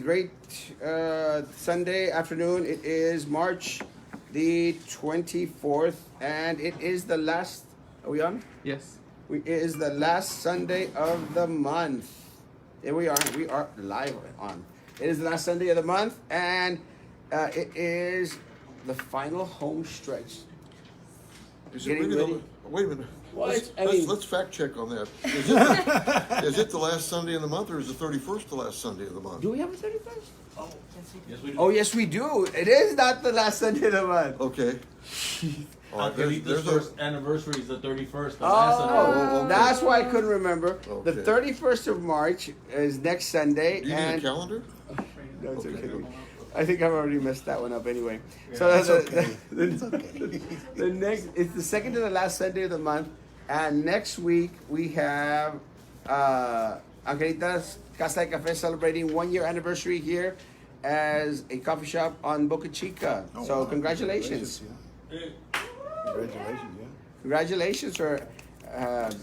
Great Sunday afternoon. It is March the 24th, and it is the last. Are we on? Yes. It is the last Sunday of the month. Here we are. We are live on. It is the last Sunday of the month, and it is the final home stretch. Is it really wait a minute. What? Let's fact check on that. Is it the last Sunday of the month, or is the 31st the last Sunday of the month? Do we have a 31st? Oh, yes, we do. Oh, yes, we do. It is not the last Sunday of the month. Okay. Angelita's first anniversary is the 31st. The last Sunday. Oh, that's why I couldn't remember. Okay. The 31st of March is next Sunday. Do you need a calendar? No, it's okay. Okay. I think I've already messed that one up anyway. Yeah, So that's the next, it's the second to the last Sunday of the month, and next week we have Angelita's Casa de Café celebrating 1 year anniversary here as a coffee shop on Boca Chica. Oh, So wow. congratulations. Congratulations, yeah. Congratulations for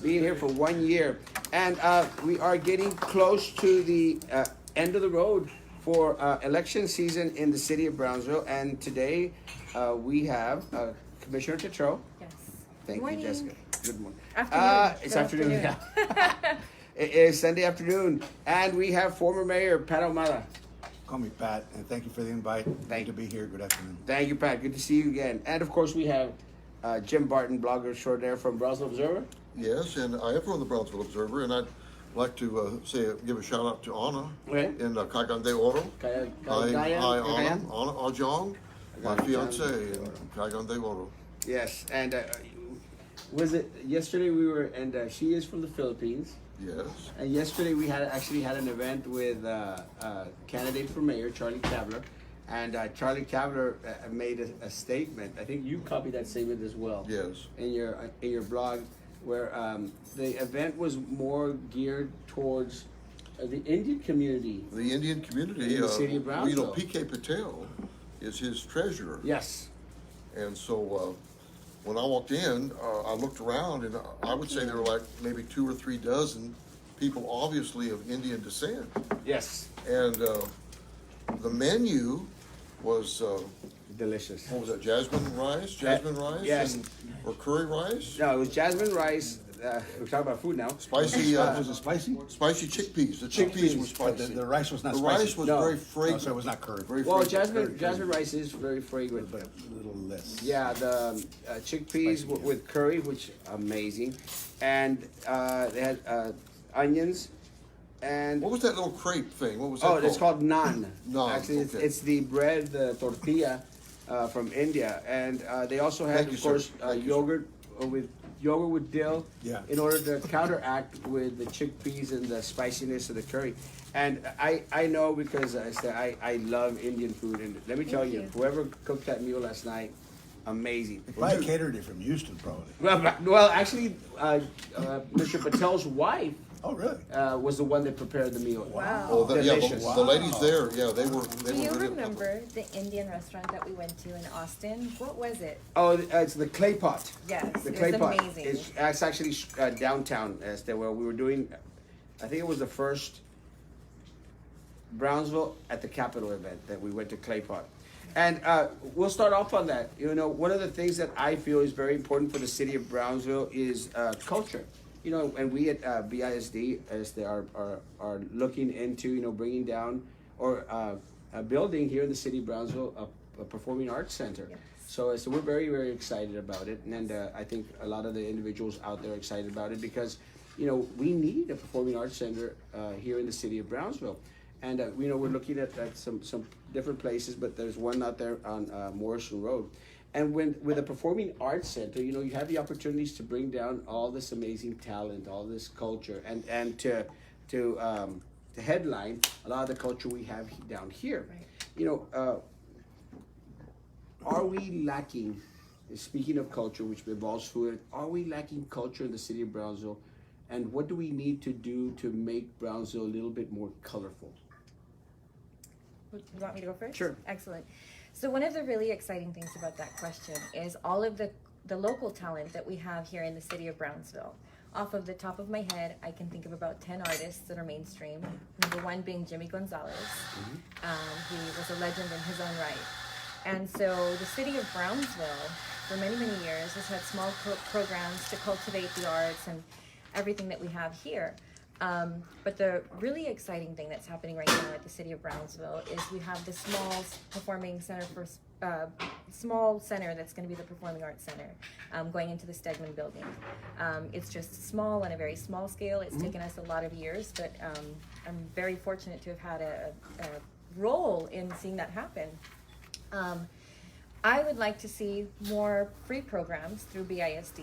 being here for 1 year. And we are getting close to the end of the road for election season in the city of Brownsville. And today we have Commissioner Tetreau. Yes. Thank Morning. you, Jessica. Good morning. Afternoon. It's Good afternoon. afternoon. Yeah. It is Sunday afternoon. And we have former Mayor Pat Ahumada. Call me Pat, and thank you for the invite. Thank Good to be here. Good afternoon. Thank you, Pat. Good to see you again. And of course, we have Jim Barton, blogger extraordinaire from Brownsville Observer. Yes, and I am from the Brownsville Observer, and I'd like to give a shout out to Anna Okay. in Caigan de Oro. Hi, Hi, Anna. Anna. Anna Ajong, my Ajong. fiance in Caigan de Oro. Yes, and was it yesterday we were, and she is from the Philippines. Yes. And yesterday we actually had an event with candidate for mayor, Charlie Cavler. And Charlie Cavler made a statement. I think you copied that statement as well. Yes. In your blog, where the event was more geared towards the Indian community. The Indian community. In the city of well, you know, Brownsville. P.K. Patel is his treasurer. Yes. And so when I walked in, I looked around, and I would say there were like maybe 2 or 3 dozen people, obviously of Indian descent. Yes. And the menu was, Delicious. what was that, jasmine rice? Jasmine rice? yes. Or curry rice? No, it was jasmine rice. We're talking about food now. Spicy, Was it spicy? spicy chickpeas. The chickpeas were But spicy. the rice was not The spicy. rice was No. very Oh, fragrant. so it was not curd. Very Well, fragrant. jasmine rice is very fragrant. But a little less. Yeah, the chickpeas Spicy, yeah. with curry, which amazing, and they had onions, and What was that little crepe thing? What was that oh, it's called naan. Naan, Actually, okay. it's the bread, the tortilla from India, and they also had, Thank you, of sir. course, Thank you, yogurt with dill. Yeah. In order to counteract with the chickpeas and the spiciness of the curry. And I know because I love Indian food, and let me tell Thank you, you. whoever cooked that meal last night, amazing. They probably catered it from Houston, probably. Well, actually, Mr. Patel's wife Oh, really? was the one that prepared the meal. Wow. Oh, yeah, Delicious. the ladies there, yeah, they were Do you really remember the Indian restaurant that we went to in Austin? What was it? Oh, it's the clay pot. Yes, The it clay was pot. amazing. It's actually downtown, where we were doing. I think it was the first Brownsville at the Capitol event that we went to clay pot. And we'll start off on that. You know, one of the things that I feel is very important for the city of Brownsville is culture. You know, and we at BISD are looking into bringing down or building here in the city of Brownsville a performing arts center. Yes. So we're very, very excited about it, and I think a lot of the individuals out there are excited about it because we need a performing arts center here in the city of Brownsville. And we're looking at some different places, but there's one out there on Morrison Road. And with a performing arts center, you have the opportunities to bring down all this amazing talent, all this culture, and to headline a lot of the culture we have down here. Right. Are we lacking? Speaking of culture, which involves food, are we lacking culture in the city of Brownsville? And what do we need to do to make Brownsville a little bit more colorful? You want me to go first? Sure. Excellent. So one of the really exciting things about that question is all of the local talent that we have here in the city of Brownsville. off of the top of my head, I can think of about 10 artists that are mainstream. Number one being Jimmy Gonzalez. He was a legend in his own right. And so the city of Brownsville, for many, many years, has had small programs to cultivate the arts and everything that we have here. But the really exciting thing that's happening right now at the city of Brownsville is we have the small performing center small center that's going to be the Performing Arts Center, going into the Stegman building. It's just small on a very small scale. It's taken us a lot of years, but I'm very fortunate to have had a role in seeing that happen. I would like to see more free programs through BISD.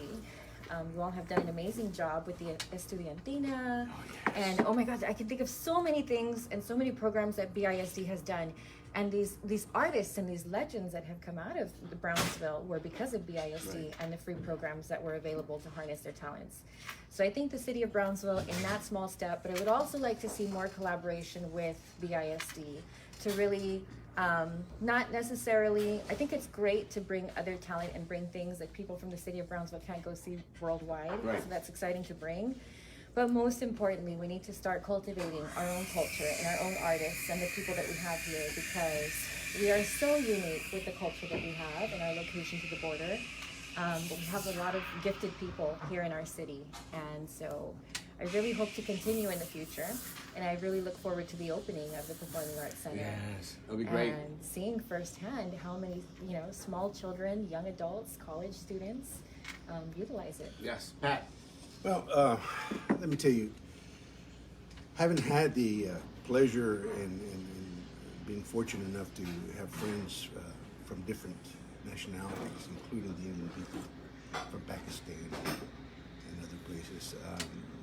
You all have done an amazing job with the Estudiantina, and oh my God, I can think of so many things and so many programs that BISD has done. And these artists and these legends that have come out of the Brownsville were because of BISD and the free programs that were available to harness their talents. So I think the city of Brownsville in that small step, but I would also like to see more collaboration with BISD to really not necessarily, I think it's great to bring other talent and bring things that people from the city of Brownsville can't go see worldwide. Right. So that's exciting to bring. But most importantly, we need to start cultivating our own culture and our own artists and the people that we have here, because we are so unique with the culture that we have and our location to the border. But we have a lot of gifted people here in our city. And so I really hope to continue in the future. And I really look forward to the opening of the Performing Arts Center. Yes, it'll be great. And seeing firsthand how many, small children, young adults, college students utilize it. Yes, Pat. Well, let me tell you, having had the pleasure and being fortunate enough to have friends from different nationalities, including the Indian people from Pakistan and other places,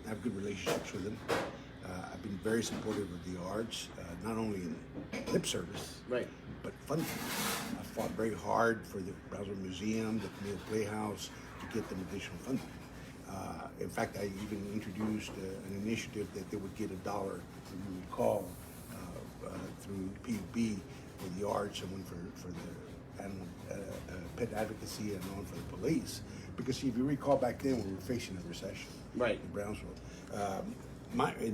I have good relationships with them. I've been very supportive of the arts, not only in lip service, Right. but funding. I fought very hard for the Brownsville Museum, the Camille Playhouse, to get them additional funding. In fact, I even introduced an initiative that they would get $1, if you recall, through PUB for the arts and one for the animal pet advocacy and one for the police. Because if you recall back then, we were facing a recession Right. in Brownsville.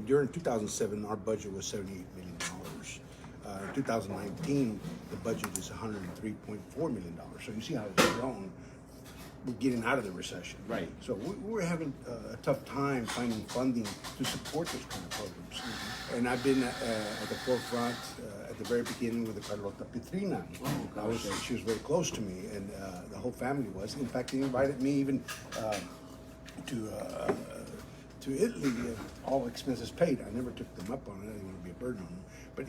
During 2007, our budget was $78 million. In 2019, the budget is $103.4 million. So you see how it's grown. We're getting out of the recession. Right. So we're having a tough time finding funding to support those kind of programs. And I've been at the forefront at the very beginning with the Carlota Petrina. She was very close to me, and the whole family was. In fact, they invited me even to Italy, all expenses paid. I never took them up on it. I didn't want to be a burden on them. But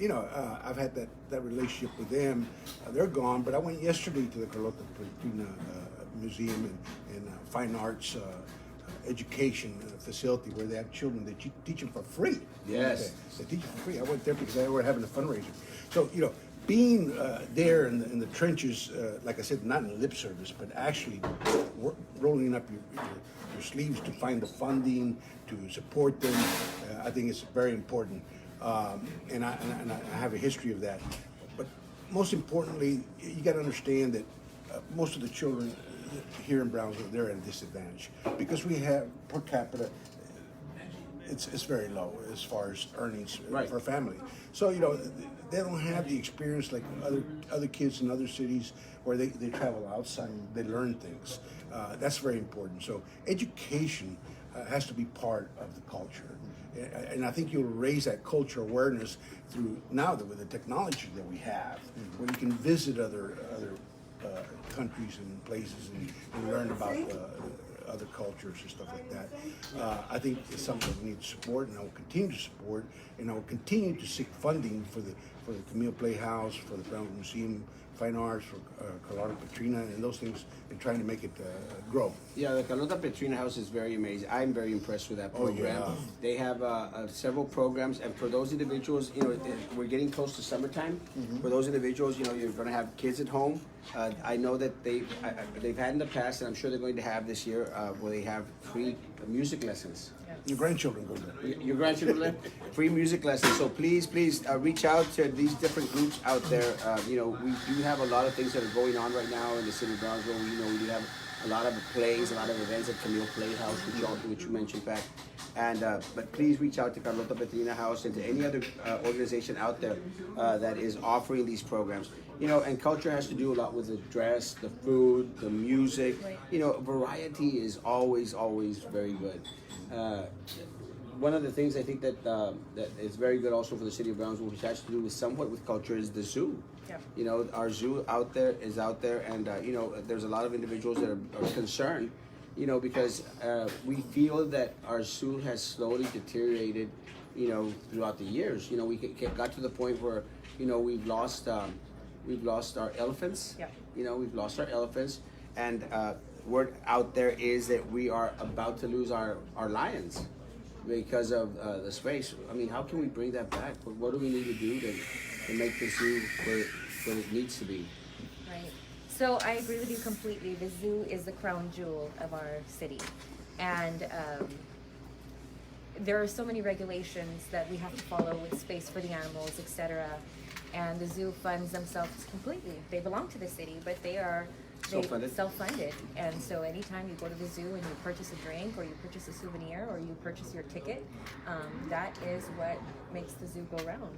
I've had that relationship with them. They're gone, but I went yesterday to the Carlota Petrina Museum and Fine Arts education facility where they have children. They teach them for free. Yes. They teach them for free. I went there because they were having a fundraiser. So, being there in the trenches, like I said, not in lip service, but actually rolling up your sleeves to find the funding, to support them, I think it's very important. And I have a history of that. But most importantly, you got to understand that most of the children here in Brownsville, they're at a disadvantage because we have per capita, it's very low as far as earnings Right. for a family. So they don't have the experience like other kids in other cities where they travel outside and they learn things. That's very important. So education has to be part of the culture. And I think you'll raise that culture awareness through now with the technology that we have, where you can visit other countries and places and learn about other cultures and stuff like that. I think it's something we need to support, and I will continue to support, and I will continue to seek funding for the Camille Playhouse, for the Brownsville Museum, Fine Arts, for Carlota Petrina, and those things, and trying to make it grow. Yeah, the Carlota Petrina House is very amazing. I'm very impressed with that program. yeah. They have several programs, and for those individuals, we're getting close to summertime. For those individuals, you're going to have kids at home. I know that they've had in the past, and I'm sure they're going to have this year, where they have free music lessons. Your grandchildren go there. Your grandchildren, free music lessons. So please reach out to these different groups out there. We do have a lot of things that are going on right now in the city of Brownsville. We do have a lot of plays, a lot of events at Camille Playhouse, which you mentioned, Pat. And but please reach out to Carlota Petrina House and to any other organization out there that is offering these programs. You know, and culture has to do a lot with the dress, the food, the music. You know, variety is always very good. One of the things I think that that is very good also for the city of Brownsville, which has to do with somewhat with culture, is the zoo. Yeah. You know, our zoo out there, and you know, there's a lot of individuals that are concerned. You know, because we feel that our zoo has slowly deteriorated. You know, throughout the years. You know, we got to the point where, you know, we've lost our elephants. Yeah. You know, we've lost our elephants, and word out there is that we are about to lose our lions because of the space. I mean, how can we bring that back? What do we need to do to make the zoo what it needs to be? Right. So I agree with you completely. The zoo is the crown jewel of our city, and there are so many regulations that we have to follow with space for the animals, etc. And the zoo funds themselves completely. They belong to the city, but they are self-funded. And so anytime you go to the zoo and you purchase a drink or you purchase a souvenir or you purchase your ticket, that is what makes the zoo go round.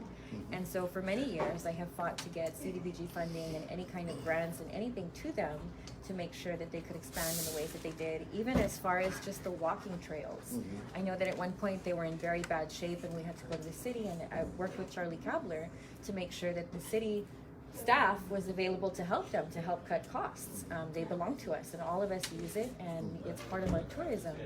And so for many years, I have fought to get CDBG funding and any kind of grants and anything to them to make sure that they could expand in the ways that they did, even as far as just the walking trails. I know that at one point they were in very bad shape and we had to go to the city, and I worked with Charlie Kabler to make sure that the city staff was available to help them, to help cut costs. They belong to us and all of us use it, and it's part of our tourism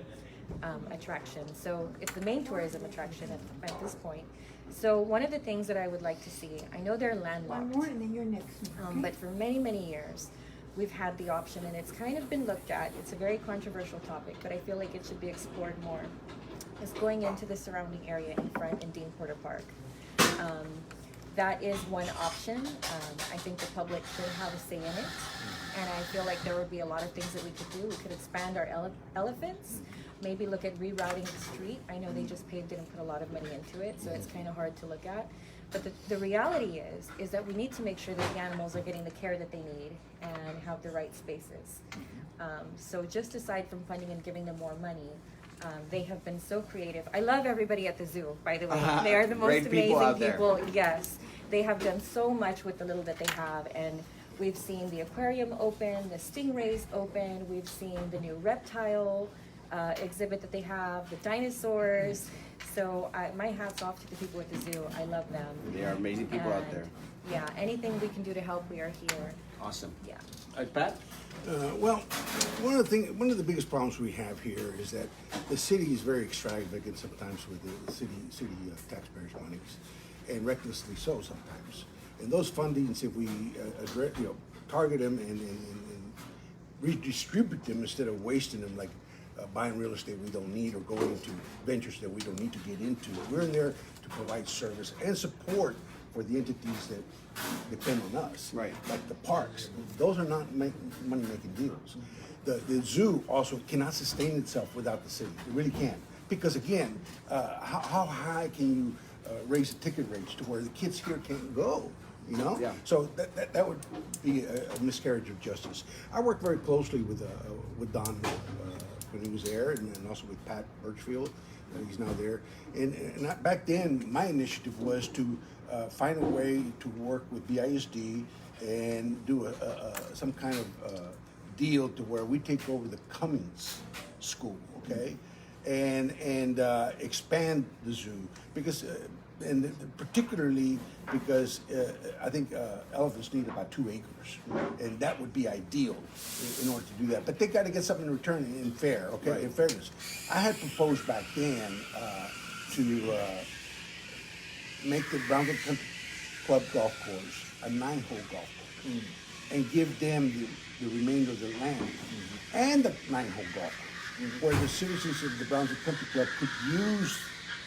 attraction. So it's the main tourism attraction at this point. So one of the things that I would like to see, I know they're landlocked. One more and then you're next. Okay? But for many, many years, we've had the option, and it's kind of been looked at. It's a very controversial topic, but I feel like it should be explored more. Is going into the surrounding area in front in Dean Porter Park. That is one option. I think the public should have a say in it, and I feel like there would be a lot of things that we could do. We could expand our elephants, maybe look at rerouting the street. I know they just paved it and put a lot of money into it, so it's kind of hard to look at. But the reality is that we need to make sure that the animals are getting the care that they need and have the right spaces. So just aside from funding and giving them more money, they have been so creative. I love everybody at the zoo, by the way. They are the most Great people amazing out there. people. Yes, they have done so much with the little that they have, and we've seen the aquarium open, the stingrays open. We've seen the new reptile exhibit that they have, the dinosaurs. So my hat's off to the people at the zoo. I love them. They are amazing people out And, there. Yeah, anything we can do to help, we are here. Awesome. Yeah. Pat? Well, one of the biggest problems we have here is that the city is very extravagant sometimes with the city taxpayers' monies, and recklessly so sometimes. And those fundings, if we target them and redistribute them instead of wasting them, like buying real estate we don't need or going into ventures that we don't need to get into, we're there to provide service and support for the entities that depend on us, Right. like the parks. Those are not money-making deals. The zoo also cannot sustain itself without the city. It really can't. Because again, how high can you raise the ticket rates to where the kids here can't go? You know? Yeah. So that would be a miscarriage of justice. I worked very closely with Don when he was there, and also with Pat Birchfield. He's now there. And back then, my initiative was to find a way to work with BISD and do some kind of deal to where we take over the Cummings School, okay, and expand the zoo because. And particularly because I think elephants need about 2 acres, and that would be ideal in order to do that. But they got to get something in return in fair, okay, Right. in fairness. I had proposed back then to make the Brownsville Country Club golf course a 9-hole golf course, and give them the remainder of the land and the 9-hole golf course, where the citizens of the Brownsville Country Club could use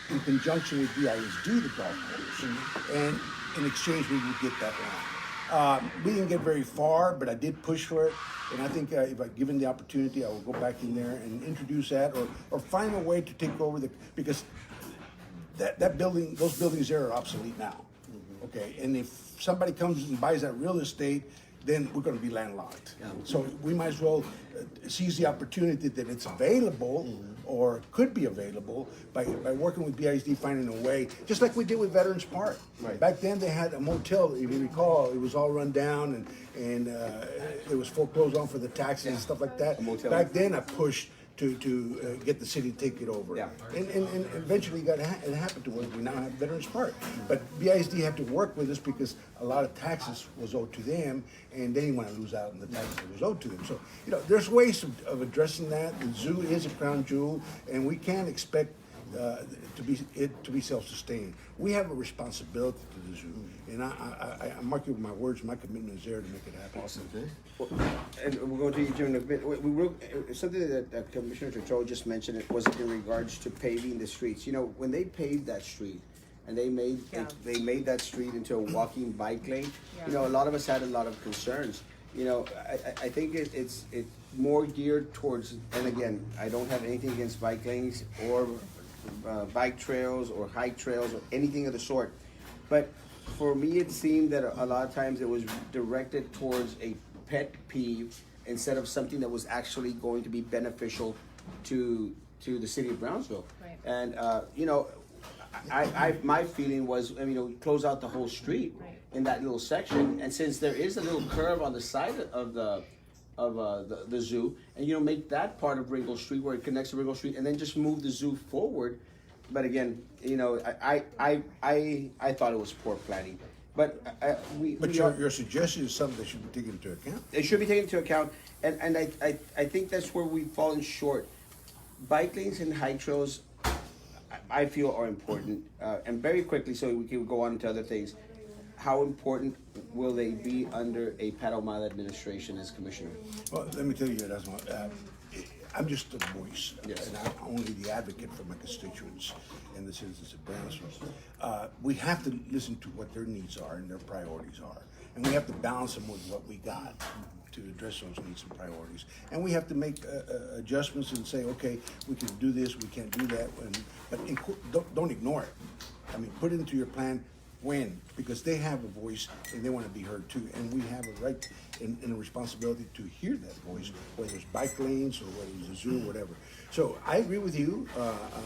in conjunction with BISD the golf course, and in exchange we would get that land. We didn't get very far, but I did push for it, and I think if I'm given the opportunity, I will go back in there and introduce that, or find a way to take over because that building, those buildings there are obsolete now. Okay, and if somebody comes and buys that real estate, then we're going to be landlocked. Yeah. So we might as well seize the opportunity that it's available or could be available by working with BISD, finding a way, just like we did with Veterans Park. Right. Back then they had a motel, if you recall, it was all run down and it was foreclosed on for the taxes and stuff like that. A motel. Back then I pushed to get the city to take it over. Yeah. And eventually it happened to where we now have Veterans Park. But BISD had to work with us because a lot of taxes was owed to them, and they didn't want to lose out on the taxes that was owed to them. So, there's ways of addressing that. The zoo is a crown jewel, and we can't expect to be self-sustaining. We have a responsibility to the zoo, and I mark you with my words. My commitment is there to make it happen. Awesome. And we're going to you, Jim, in a bit. Something that Commissioner Tetreau just mentioned, it was in regards to paving the streets. When they paved that street, and they made that street into a walking bike lane, a lot of us had a lot of concerns. I think it's more geared towards, and again, I don't have anything against bike lanes or bike trails or hike trails or anything of the sort, but for me it seemed that a lot of times it was directed towards a pet peeve instead of something that was actually going to be beneficial to the city of Brownsville. Right. And my feeling was, close out the whole street in that little section, and since there is a little curve on the side of the zoo, and make that part of Ringo Street where it connects to Ringo Street, and then just move the zoo forward. But again, I thought it was poor planning. But your suggestion is something that should be taken into account. it should be taken into account, and I think that's where we've fallen short. Bike lanes and hike trails, I feel, are important, and very quickly, so we can go on to other things. How important will they be under a Pat Ahumada administration as commissioner? Well, let me tell you, Erasmo, I'm just a voice, Yes. and I'm only the advocate for my constituents and the citizens of Brownsville. We have to listen to what their needs are and their priorities are, and we have to balance them with what we got to address those needs and priorities. And we have to make adjustments and say, okay, we can do this, we can't do that, but don't ignore it. I mean, put it into your plan. When? Because they have a voice and they want to be heard too, and we have a right and a responsibility to hear that voice, whether it's bike lanes or whether it's a zoo or whatever. So I agree with you.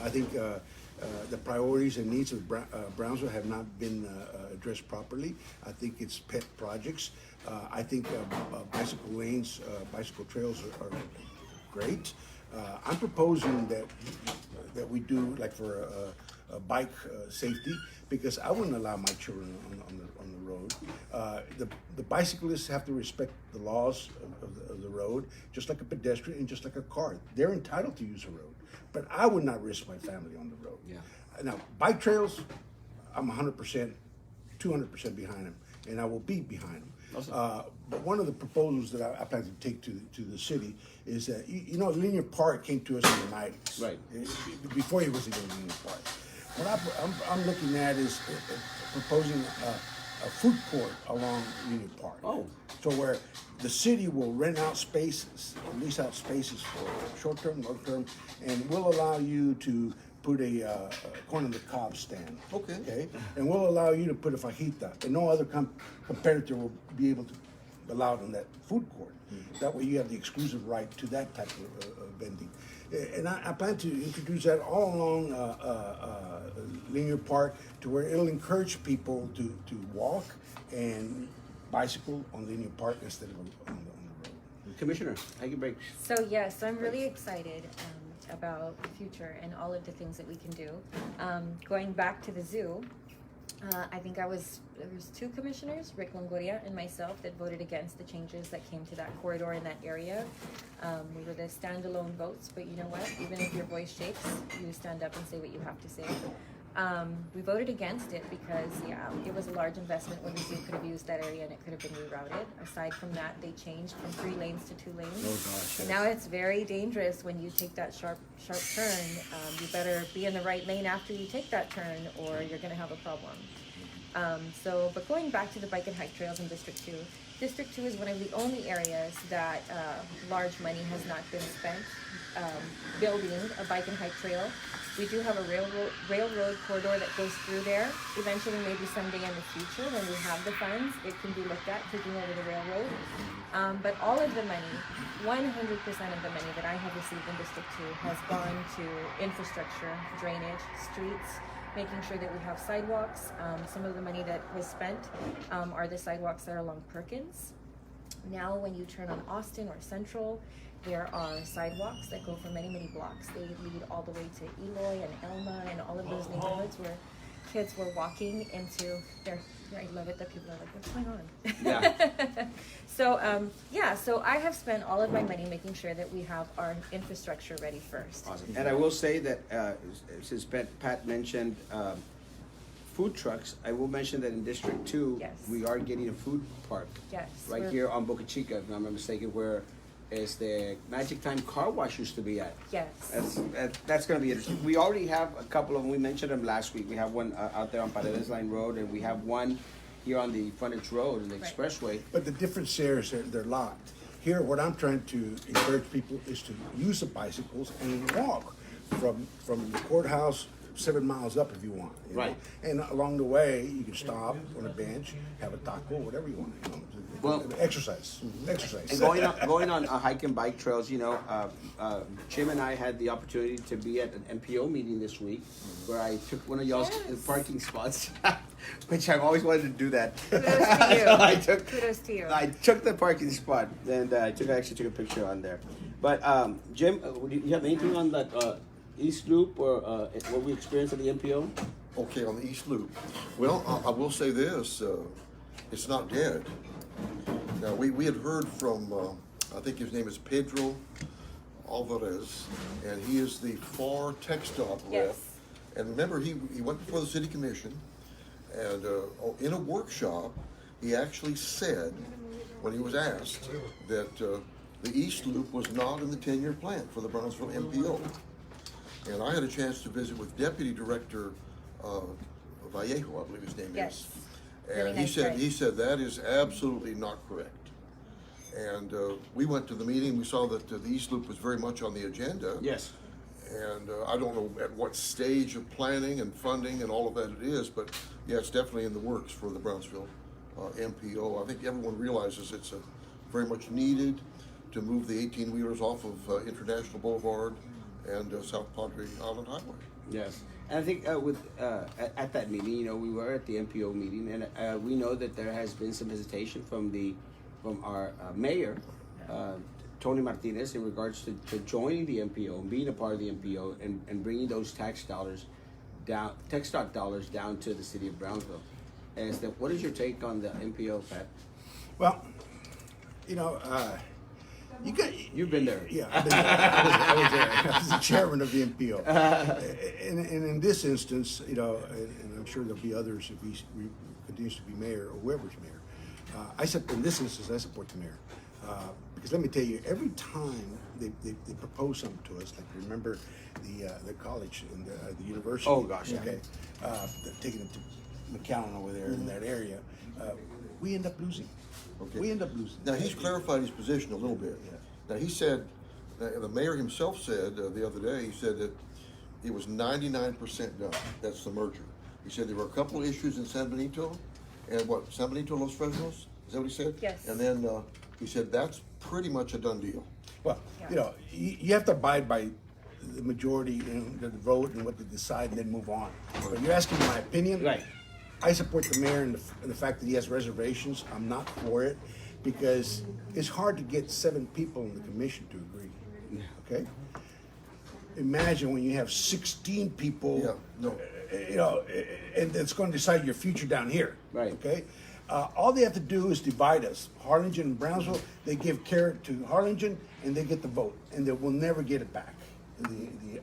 I think the priorities and needs of Brownsville have not been addressed properly. I think it's pet projects. I think bicycle lanes, bicycle trails are great. I'm proposing that we do like for bike safety, because I wouldn't allow my children on the road. The bicyclists have to respect the laws of the road, just like a pedestrian and just like a car. They're entitled to use the road, but I would not risk my family on the road. Yeah. Now, bike trails, I'm 100%, 200% behind them, and I will be behind them. Awesome. But one of the proposals that I plan to take to the city is that, Linear Park came to us in the 90s. Right. Before it was even Linear Park. What I'm looking at is proposing a food court along Linear Park. Oh. So where the city will rent out spaces, lease out spaces for short-term, long-term, and will allow you to put a corn on the cob stand. Okay. And we'll allow you to put a fajita, and no other competitor will be able to allow it in that food court. That way you have the exclusive right to that type of vending. And I plan to introduce that all along Linear Park to where it'll encourage people to walk and bicycle on Linear Park instead of on the road. Commissioner, take a break. So yes, I'm really excited about the future and all of the things that we can do. Going back to the zoo, I think there was two commissioners, Rick Longoria and myself, that voted against the changes that came to that corridor in that area. We were the standalone votes, but you know what? Even if your voice shakes, you stand up and say what you have to say. We voted against it because, it was a large investment when the zoo could have used that area and it could have been rerouted. Aside from that, they changed from 3 lanes to 2 lanes. Oh gosh. And now it's very dangerous when you take that sharp turn. You better be in the right lane after you take that turn or you're gonna have a problem. But going back to the bike and hike trails in District 2, District 2 is one of the only areas that large money has not been spent building a bike and hike trail. We do have a railroad corridor that goes through there. Eventually, maybe someday in the future, when we have the funds, it can be looked at taking over the railroad. But all of the money, 100% of the money that I have received in District 2 has gone to infrastructure, drainage, streets, making sure that we have sidewalks. Some of the money that was spent are the sidewalks that are along Perkins. Now, when you turn on Austin or Central, there are sidewalks that go for many, many blocks. They lead all the way to Eloy and Elma and all of those neighborhoods where kids were walking into their. I love it that people are like, "What's going on?" Yeah. So I have spent all of my money making sure that we have our infrastructure ready first. Awesome. And I will say that since Pat mentioned food trucks, I will mention that in District 2, Yes. we are getting a food park. Yes. Right here on Boca Chica, if I'm not mistaken, where is the Magic Time Car Wash used to be at. Yes. That's going to be interesting. We already have a couple of them. We mentioned them last week. We have one out there on Paredes Line Road, and we have one here on the frontage road, the Right. expressway. But the difference there is they're locked. Here, what I'm trying to encourage people is to use the bicycles and walk from the courthouse 7 miles up if you want. You know? Right. And along the way, you can stop on a bench, have a taco, whatever you want. You know, Well- exercise. Exercise. And going on hike and bike trails, you know, Jim and I had the opportunity to be at an MPO meeting this week where I took one of y'all's Yes. parking spots, which I've always wanted to do that. Kudos to you. So Kudos to you. I took the parking spot, and I actually took a picture on there. But Jim, do you have anything on that East Loop or what we experienced at the MPO? Okay, on the East Loop. Well, I will say this, it's not dead. Now, we had heard from, I think his name is Pedro Alvarez, and he is the FAR TxDOT rep. Yes. And remember, he went before the city commission, and in a workshop, he actually said, when he was asked, that the East Loop was not in the 10-year plan for the Brownsville MPO. And I had a chance to visit with Deputy Director Vallejo, I believe his name Yes. is. Really And nice guy. he said that is absolutely not correct. And we went to the meeting, we saw that the East Loop was very much on the agenda. Yes. And I don't know at what stage of planning and funding and all of that it is, but yeah, it's definitely in the works for the Brownsville MPO. I think everyone realizes it's very much needed to move the 18-wheelers off of International Boulevard and South Padre Island Highway. Yes, and I think at that meeting, you know, we were at the MPO meeting, and we know that there has been some hesitation from our mayor, Tony Martinez, in regards to joining the MPO and being a part of the MPO and bringing those tax dollars down, TxDOT dollars down to the city of Brownsville. What is your take on the MPO, Pat? Well, you know, You've been there. Yeah, I've been there. I was there. I was the chairman of the MPO. And in this instance, you know, and I'm sure there'll be others if he continues to be mayor or whoever's mayor. In this instance, I support the mayor. Because let me tell you, every time they propose something to us, like remember the college and the university. Oh, gosh, yeah. Okay, taking it to McAllen over there in that area, we end up losing. Okay. We end up losing. Now, he's clarified his position a little bit. Yeah. Now, he said, the mayor himself said the other day, he said that it was 99% done. That's the merger. He said there were a couple of issues in San Benito, and San Benito, Los Fresnos? Is that what he said? Yes. And then he said that's pretty much a done deal. Well, you know, you have to abide by the majority and the vote and what they decide and then move on. But you're asking my opinion? Right. I support the mayor and the fact that he has reservations. I'm not for it because it's hard to get 7 people in the commission to agree. Okay? Imagine when you have 16 people, Yeah, no. you know, and it's going to decide your future down here. Right. Okay? All they have to do is divide us. Harlingen and Brownsville, they give carrot to Harlingen and they get the vote. And they will never get it back.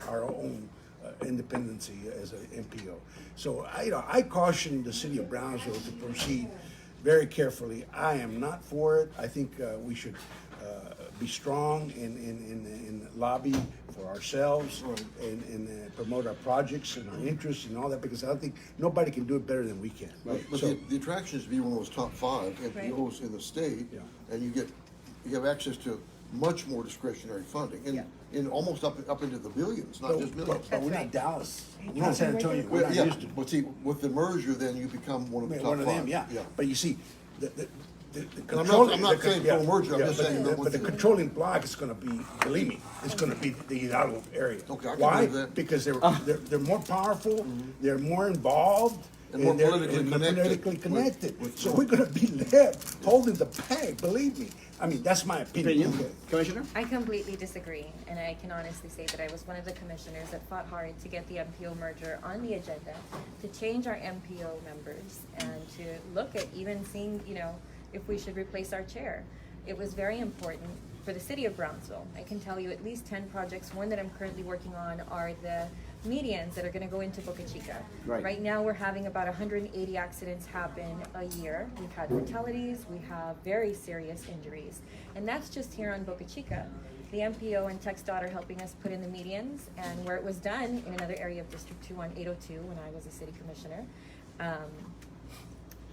Our own independency as an MPO. So I caution the city of Brownsville to proceed very carefully. I am not for it. I think we should be strong in lobby for ourselves and promote our projects and our interests and all that because I think nobody can do it better than we can. But So, the attraction is to be one of those top 5 MPOs in the state, Yeah. and you have access to much more discretionary funding, and in almost up into the billions, not just millions. But we're not Dallas. We're not San Antonio. We're not Yeah, Houston. but see, with the merger, then you become one of the top One of them, five. yeah. But you see, the And I'm not saying yeah, pro-merger, I'm yeah, just but saying that with the the- controlling block is going to be, believe me, it's going to be the Hidalgo area. Okay, I can Why? believe that. Because they're more powerful, they're more involved, And more they're politically connected politically with- connected. with- So we're going to be left holding the bag. Believe me. I mean, that's my opinion. Opinion, Commissioner? I completely disagree, and I can honestly say that I was one of the commissioners that fought hard to get the MPO merger on the agenda, to change our MPO members, and to look at even seeing, if we should replace our chair. It was very important for the city of Brownsville. I can tell you at least 10 projects. One that I'm currently working on are the medians that are going to go into Boca Chica. Right now we're having about 180 accidents happen a year. We've had fatalities, we have very serious injuries, and that's just here on Boca Chica. The MPO and TxDOT are helping us put in the medians, and where it was done in another area of District 2 on 802 when I was a city commissioner,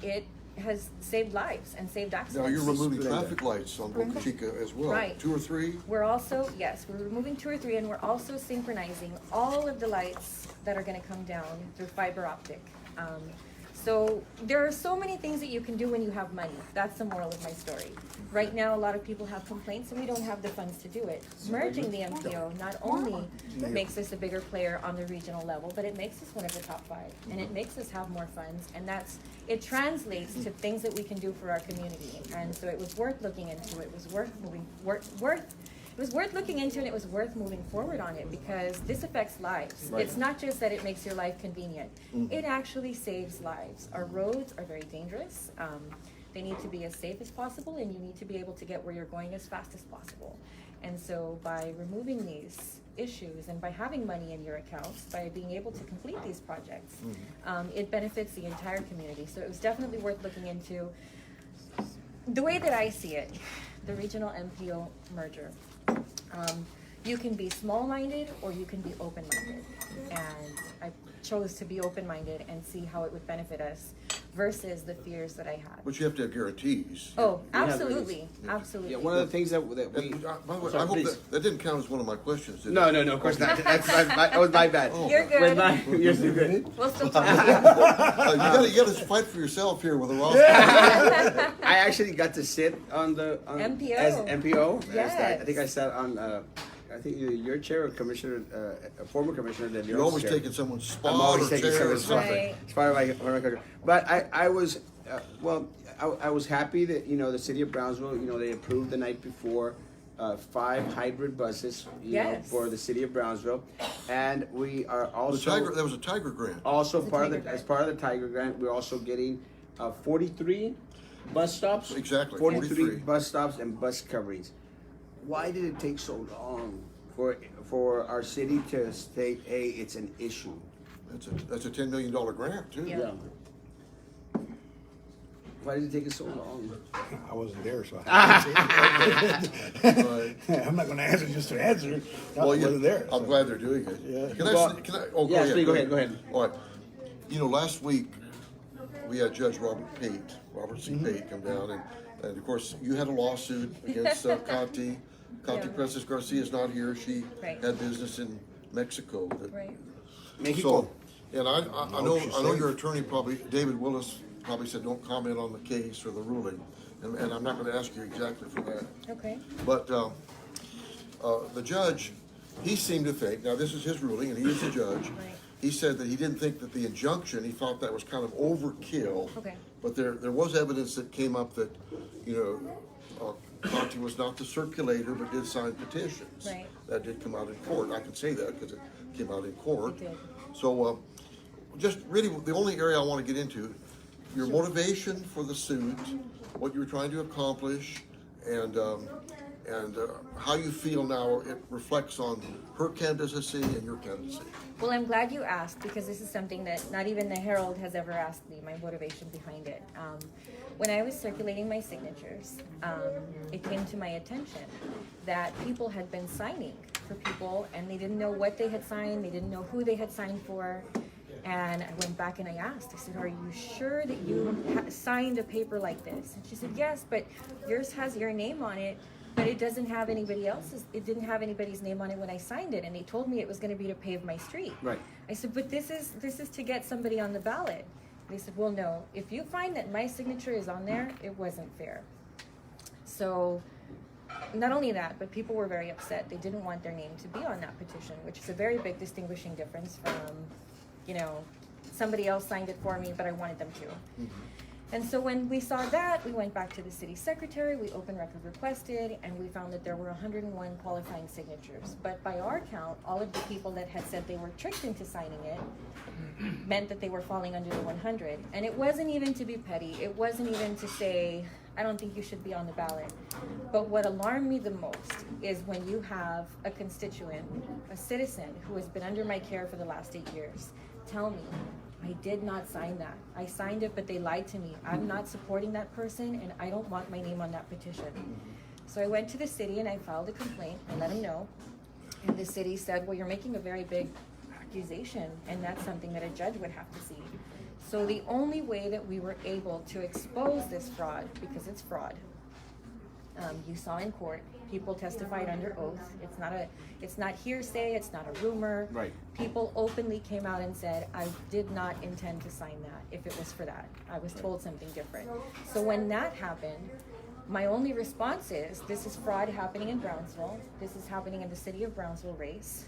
it has saved lives and saved accidents. Now, you're removing traffic lights on Boca Chica as well. Right. 2 or 3? We're also, yes, we're removing 2 or 3, and we're also synchronizing all of the lights that are gonna come down through fiber optic. So there are so many things that you can do when you have money. That's the moral of my story. Right now, a lot of people have complaints and we don't have the funds to do it. Merging the MPO not only makes us a bigger player on the regional level, but it makes us one of the top 5, and it makes us have more funds, and it translates to things that we can do for our community. And so it was worth looking into. It was worth looking into, and it was worth moving forward on it, because this affects lives. It's not just that it makes your life convenient. It actually saves lives. Our roads are very dangerous. They need to be as safe as possible, and you need to be able to get where you're going as fast as possible. And so by removing these issues and by having money in your accounts, by being able to complete these projects, it benefits the entire community. So it was definitely worth looking into. The way that I see it, the regional MPO merger, you can be small-minded or you can be open-minded. And I chose to be open-minded and see how it would benefit us versus the fears that I had. But you have to have guarantees. Oh, absolutely, absolutely. Yeah, one of the things that we. By the way, Sorry, I hope please. that didn't count as one of my questions, did it? No, of course not. That was my bad. You're good. You're still good. We'll still talk to You gotta fight for yourself here with the roster. I actually got to sit on MPO. as MPO. Yes. I think I sat on. I think your chair or commissioner, a former commissioner. That You're always taking someone's spot I'm always or taking chair. someone's spot. Right. It's part of my career. But I was, I was happy that the city of Brownsville, they approved the night before 5 hybrid buses, Yes. for the city of Brownsville, and we are also There was a Tiger grant. also It's a part of Tiger the, as grant. part of the Tiger Grant. We're also getting 43 bus stops. Exactly, 43 43. bus stops and bus coverings. Why did it take so long for our city to state, hey, it's an issue? That's a $10 million grant too. Yeah. Why did it take us so long? I wasn't there, so Right. I'm not going to answer just to answer. I Well, wasn't there. I'm glad they're doing it. Yeah. Can Well, can I? Oh, yes, go please, ahead. go ahead. All right. Last week we had Judge Robert C. Mm-hmm. Pate, come down, and of course you had a lawsuit against Conti. Conti Yeah. Princess Garcia is not here. She Right. had business in Mexico. Right. Mexico. So, and I she's know safe. your attorney David Willis probably said don't comment on the case or the ruling, and I'm not going to ask you exactly for that. Okay. But the judge, he seemed to think, now this is his ruling, and he is the judge. Right. He said that he didn't think that the injunction, he thought that was kind of overkill. Okay. But there was evidence that came up that, Conti was not the circulator, but did sign petitions. Right. That did come out in court. I can say that because it came out in court. It did. So, just really, the only area I want to get into, your motivation for the suit, what you were trying to accomplish, and how you feel now it reflects on her candidacy and your candidacy. Well, I'm glad you asked, because this is something that not even the Herald has ever asked me, my motivation behind it. When I was circulating my signatures, it came to my attention that people had been signing for people and they didn't know what they had signed, they didn't know who they had signed for. And I went back and I asked, I said, are you sure that you signed a paper like this? And she said, yes, but yours has your name on it, but it doesn't have anybody else's. It didn't have anybody's name on it when I signed it. And they told me it was going to be to pave my street. Right. I said, but this is to get somebody on the ballot. They said, well, no, if you find that my signature is on there, it wasn't fair. So not only that, but people were very upset. They didn't want their name to be on that petition, which is a very big distinguishing difference from, somebody else signed it for me, but I wanted them to. Mm-hmm. And so when we saw that, we went back to the city secretary, we open record requested, and we found that there were 101 qualifying signatures. But by our count, all of the people that had said they were tricked into signing it meant that they were falling under the 100. And it wasn't even to be petty. It wasn't even to say, I don't think you should be on the ballot. But what alarmed me the most is when you have a constituent, a citizen who has been under my care for the last 8 years, tell me, I did not sign that. I signed it, but they lied to me. I'm not supporting that person, and I don't want my name on that petition. So I went to the city and I filed a complaint. I let them know. And the city said, well, you're making a very big accusation, and that's something that a judge would have to see. So the only way that we were able to expose this fraud, because it's fraud, you saw in court, people testified under oath. It's not hearsay, it's not a rumor. Right. People openly came out and said, I did not intend to sign that if it was for that. I was told something different. So when that happened, my only response is, this is fraud happening in Brownsville. This is happening in the city of Brownsville race.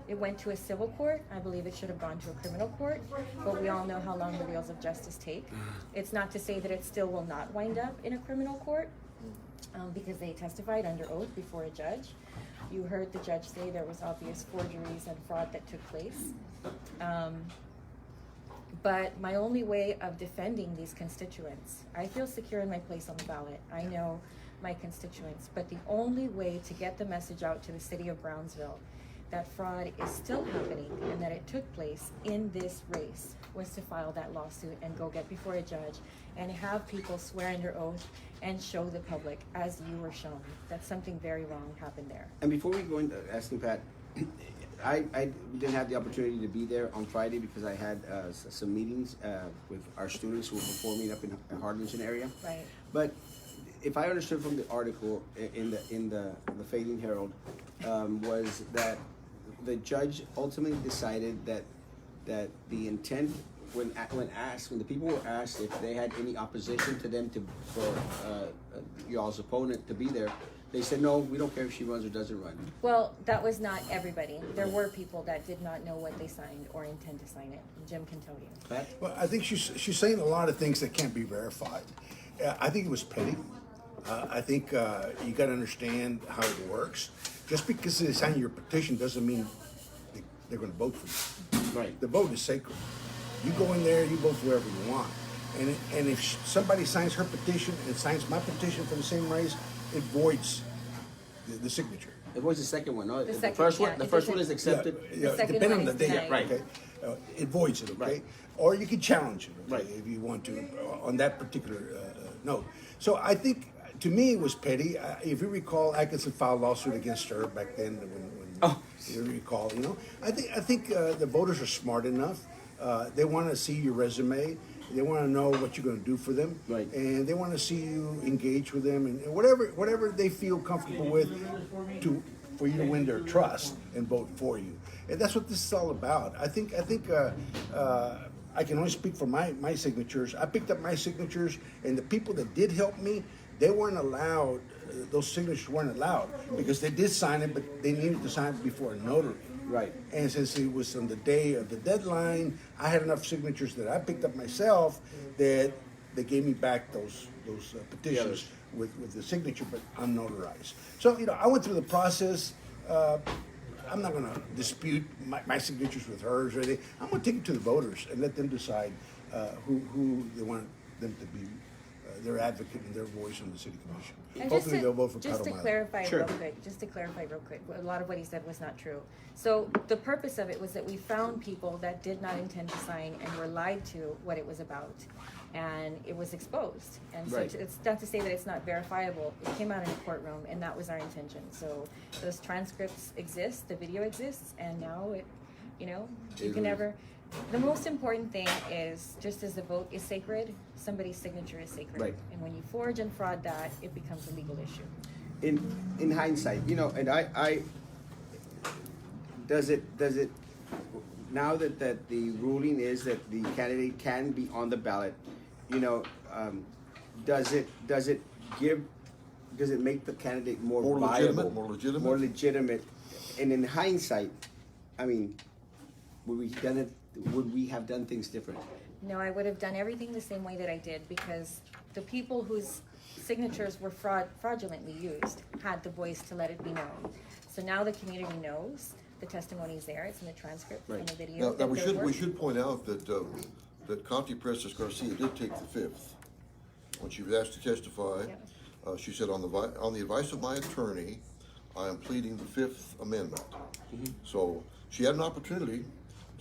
It went to a civil court. I believe it should have gone to a criminal court, but we all know how long the wheels of justice take. It's not to say that it still will not wind up in a criminal court, because they testified under oath before a judge. You heard the judge say there was obvious forgeries and fraud that took place. But my only way of defending these constituents, I feel secure in my place on the ballot. I know my constituents, but the only way to get the message out to the city of Brownsville that fraud is still happening and that it took place in this race was to file that lawsuit and go get before a judge and have people swear under oath and show the public, as you were shown, that something very wrong happened there. And before we go into asking Pat, I didn't have the opportunity to be there on Friday because I had some meetings with our students who were performing up in Harlingen area. Right. But if I understood from the article in the Fading Herald, was that the judge ultimately decided that the intent, when the people were asked if they had any opposition to them for y'all's opponent to be there, they said, no, we don't care if she runs or doesn't run. Well, that was not everybody. There were people that did not know what they signed or intend to sign it. Jim can tell you. Pat? Well, I think she's saying a lot of things that can't be verified. I think it was petty. I think you got to understand how it works. Just because they sign your petition doesn't mean they're going to vote for you. Right. The vote is sacred. You go in there, you vote for whoever you want. And if somebody signs her petition and signs my petition for the same race, it voids the signature. It was the second one, no? The second, first one, yeah, the it first one doesn't- is accepted. Yeah, second depending one on the is day, denied. Right. okay? It voids it, okay? Right. Or you can challenge it, okay, Right. if you want to, on that particular note. So I think, to me, it was petty. If you recall, Atkinson filed a lawsuit against her back then when you recall, I think the voters are smart enough. They want to see your resume. They want to know what you're going to do for them, Right. and they want to see you engage with them, and whatever they feel comfortable with, for you to win their trust and vote for you. And that's what this is all about. I think I can only speak for my signatures. I picked up my signatures, and the people that did help me, they weren't allowed. Those signatures weren't allowed because they did sign it, but they needed to sign it before a notary. Right. And since it was on the day of the deadline, I had enough signatures that I picked up myself that they gave me back those petitions with the signature, but unnotarized. So I went through the process. I'm not going to dispute my signatures with hers or anything. I'm going to take it to the voters and let them decide who they want them to be their advocate and their voice on the city commission. And Hopefully they'll vote for just to Ahumada. clarify Sure. real quick, a lot of what he said was not true. So the purpose of it was that we found people that did not intend to sign and were lied to what it was about, and it was exposed. And so Right. it's not to say that it's not verifiable. It came out in a courtroom, and that was our intention. So those transcripts exist, the video exists, and now You know, It you can really never. The most important thing is, just as the vote is sacred, somebody's signature is sacred. Right. And when you forge and fraud that, it becomes a legal issue. In hindsight, you know, and I does it now that the ruling is that the candidate can be on the ballot, you know, does it make the candidate more viable, more legitimate? more legitimate? And in hindsight, I mean, would we have done things different? No, I would have done everything the same way that I did, because the people whose signatures were fraudulently used had the voice to let it be known. So now the community knows. The testimony is there. It's in the transcript, Right. in the video. Now we should point out that Conti Prestes Garcia did take the fifth. When she was asked to testify, she said, on the advice of my attorney, I am pleading the Fifth Amendment. So she had an opportunity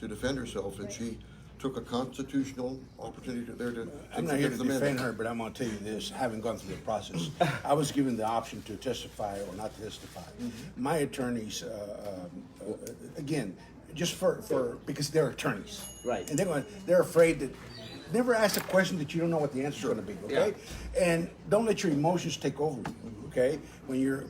to defend herself, and she took a constitutional opportunity there to I'm take not the here to Fifth defend Amendment. her, but I'm gonna tell you this, having gone through the process, I was given the option to testify or not testify. My attorneys, again, just for because they're attorneys. Right. And they're afraid that, never ask a question that you don't know what the answer's gonna be, okay? And don't let your emotions take over you, okay? When you're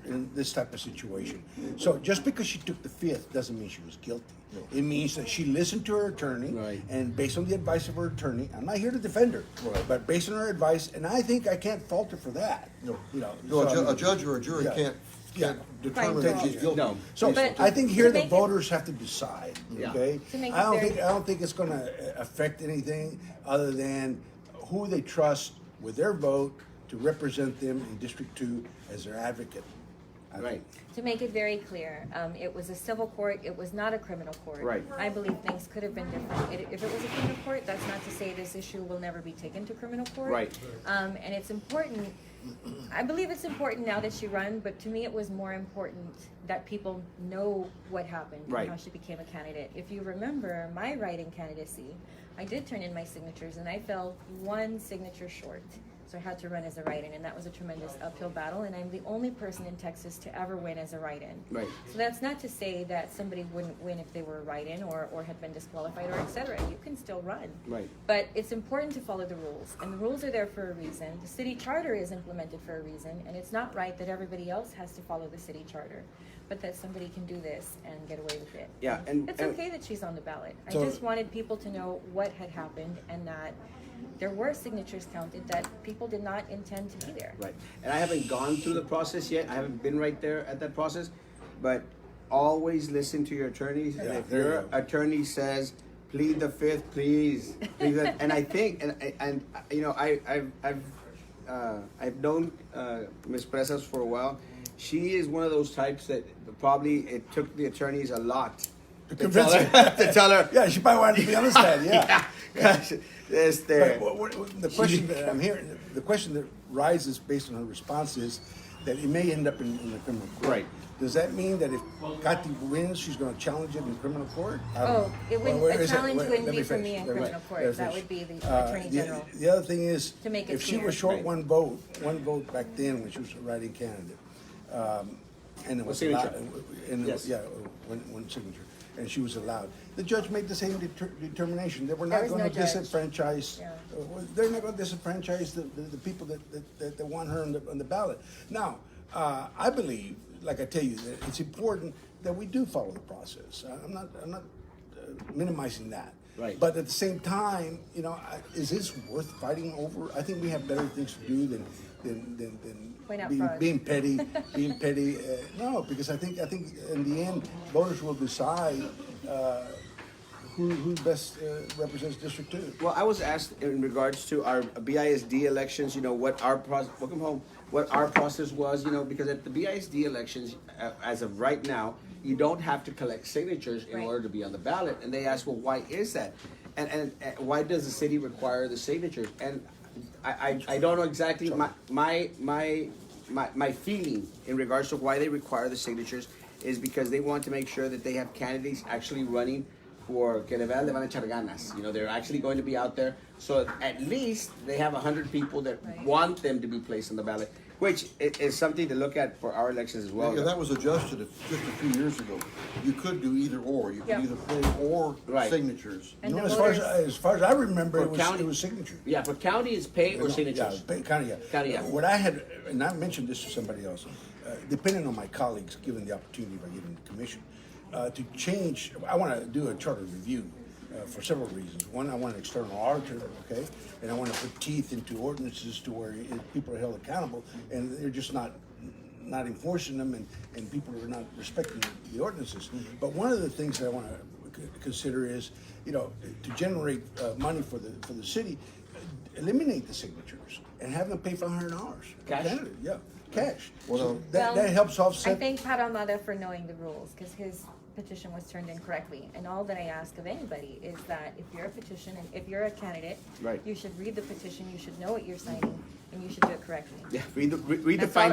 in this type of situation. So just because she took the fifth doesn't mean she was guilty. It means that she listened to her attorney, Right. and based on the advice of her attorney, I'm not here to defend her, Right. but based on her advice, and I think I can't fault her for that. No. You know, No, so, a judge or a jury Yeah. can't determine Fine. that she's guilty. No. So But I think to here the make it- voters have to decide. Yeah. Okay, To make it I very- don't think it's going to affect anything other than who they trust with their vote to represent them in District 2 as their advocate. I Right. think. To make it very clear, it was a civil court, it was not a criminal court. Right. I believe things could have been different. If it was a criminal court, that's not to say this issue will never be taken to criminal court. Right. And it's important, I believe it's important now that she run, but to me it was more important that people know what happened Right. and how she became a candidate. If you remember my write-in candidacy, I did turn in my signatures and I fell one signature short. So I had to run as a write-in, and that was a tremendous uphill battle, and I'm the only person in Texas to ever win as a write-in. Right. So that's not to say that somebody wouldn't win if they were a write-in or had been disqualified or et cetera. You can still run. Right. But it's important to follow the rules, and the rules are there for a reason. The city charter is implemented for a reason, and it's not right that everybody else has to follow the city charter, but that somebody can do this and get away with it. Yeah, and It's okay that she's on the ballot. I So- just wanted people to know what had happened and that there were signatures counted that people did not intend to be there. Right. And I haven't gone through the process yet. I haven't been right there at that process. But always listen to your attorneys. And Yeah, if there you your go. attorney says, plead the fifth, please. Plead the, and I think, and you know, I've known Ms. Presas for a while. She is one of those types that probably it took the attorneys a lot to convince tell her. To tell her. Yeah, she probably wanted to be on the stand. Yeah. It's there. But the question that I'm hearing, the question that rises based on her response is that it may end up in the criminal court. Right. Does that mean that if Kati wins, she's going to challenge it in criminal court? Oh, it wouldn't, Where a is that? challenge Wait, wouldn't let be for finish. me in Let me- criminal let me court. That finish. would be the Attorney General. The other thing is, To make it if she clear. was short Right. one vote back then when she was a writing candidate, and it was signature. allowed, and Yes. yeah, one signature, and she was allowed. The judge made the same determination that we're There not was going no to judge. disenfranchise. Yeah. They're not going to disenfranchise the people that want her on the ballot. Now, I believe, like I tell you, that it's important that we do follow the process. I'm not minimizing that. Right. But at the same time, you know, is this worth fighting over? I think we have better things to do than Point out being, fraud. being petty. Being petty. No, because I think in the end, voters will decide who best represents District 2. Well, I was asked in regards to our BISD elections, you know, what our process, welcome home, what our process was, you know, because at the BISD elections, as of right now, you don't have to collect signatures in Right. order to be on the ballot. And they asked, well, why is that? And why does the city require the signatures? And I don't know exactly my feeling in regards to why they require the signatures is because they want to make sure that they have candidates actually running porque de verdad le van a echar ganas. You know, they're actually going to be out there. So at least they have 100 people that want them to be placed on the ballot, which is something to look at for our elections as well. Yeah, that was adjusted just a few years ago. You could do either or. You could either pay or signatures. And No, the as far as I remember, For it was, county- it was signature. Yeah, for county it's pay or signatures. Yeah, county, yeah. County, yeah. What I had, and I mentioned this to somebody else, depending on my colleagues, given the opportunity by getting the commission, to change, I want to do a charter review for several reasons. One, I want an external auditor, okay? And I want to put teeth into ordinances to where people are held accountable and they're just not enforcing them and people are not respecting the ordinances. But one of the things that I want to consider is, you know, to generate money for the city, eliminate the signatures and have them pay $500. Cash? Candidate, yeah, cash. Well, So no. that helps offset. I thank Pat Ahumada for knowing the rules, because his petition was turned in correctly. And all that I ask of anybody is that if you're a petition and if you're a candidate, Right. you should read the petition, you should know what you're signing, and you should do it correctly. Yeah, read the That's all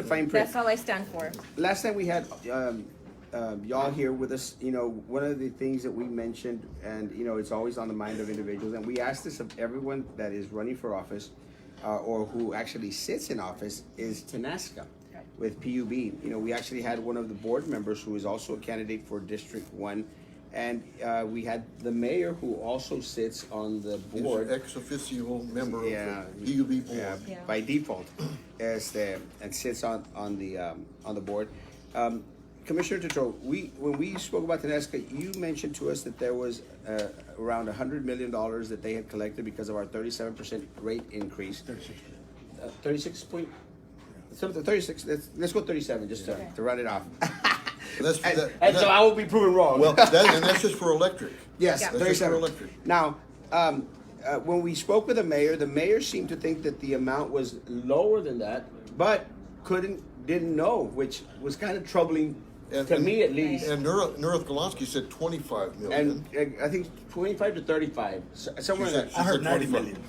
fine print. That's all I stand for. Last time we had y'all here with us, you know, one of the things that we mentioned, and you know, it's always on the mind of individuals, and we ask this of everyone that is running for office or who actually sits in office, is Tenasca with PUB. You know, we actually had one of the board members who is also a candidate for District 1, and we had the mayor who also sits on the He's board. an ex officio member Yeah. of the PUB board. Yeah. By default, and sits on the board. Commissioner Tetreau, when we spoke about Tenasca, you mentioned to us that there was around $100 million that they had collected because of our 37% rate increase. 36 point. Something 36. Let's go 37 just to run it off. That's, And so I will be proven wrong. well, that's just for electric. Yes, Yeah. That's just for 37. electric. Now, when we spoke with the mayor seemed to think that the amount was lower than that, but didn't know, which was kind of troubling to me at least. And Nurith Golansky said 25 million. And I think 25 to 35, somewhere in She that. said- I heard 90 25. million.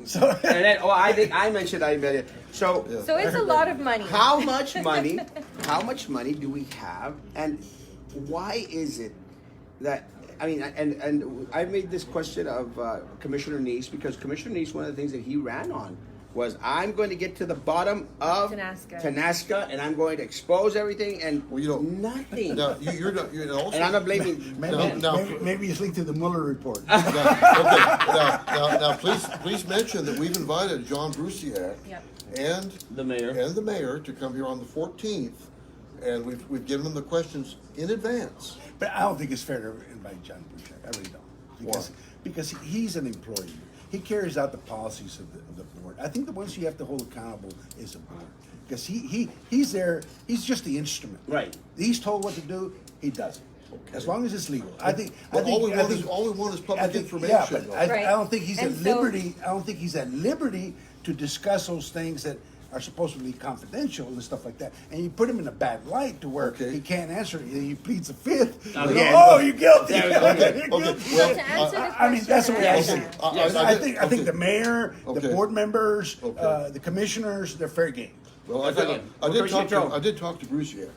So And then, I think I mentioned $90 million. So, So it's a lot of money. how much money? How much money do we have? And why is it that? I mean, and I made this question of Commissioner Neese, because Commissioner Neese, one of the things that he ran on was, I'm going to get to the bottom of Tenasca, and I'm going to expose everything, and Well, you know, nothing. Now, you're not, you're also. And I'm not blaming. maybe it's linked to the Mueller report. Now, please mention that we've invited John Brusiak Yep. and The mayor. the mayor to come here on the 14th, and we've given them the questions in advance. But I don't think it's fair to invite John Bruchak. I really don't. Because he's an employee. He carries out the policies of the board. I think the ones you have to hold accountable is the board. Because he's there, he's just the instrument. Right. He's told what to do, he does it. As long as it's legal. I think All we want is public information. Yeah, but though. I don't think he's And at so- liberty. I don't think he's at liberty to discuss those things that are supposed to be confidential and stuff like that. And you put him in a bad light to where Okay. he can't answer. He pleads the fifth. Oh, You yeah. go, oh, you're guilty. There we go. Okay, You're okay. guilty. Well, To answer the I mean, that's the way I question, see it. I think the mayor, the Okay. board members, Okay. the commissioners, they're fair game. Well, I did talk to Brusiak,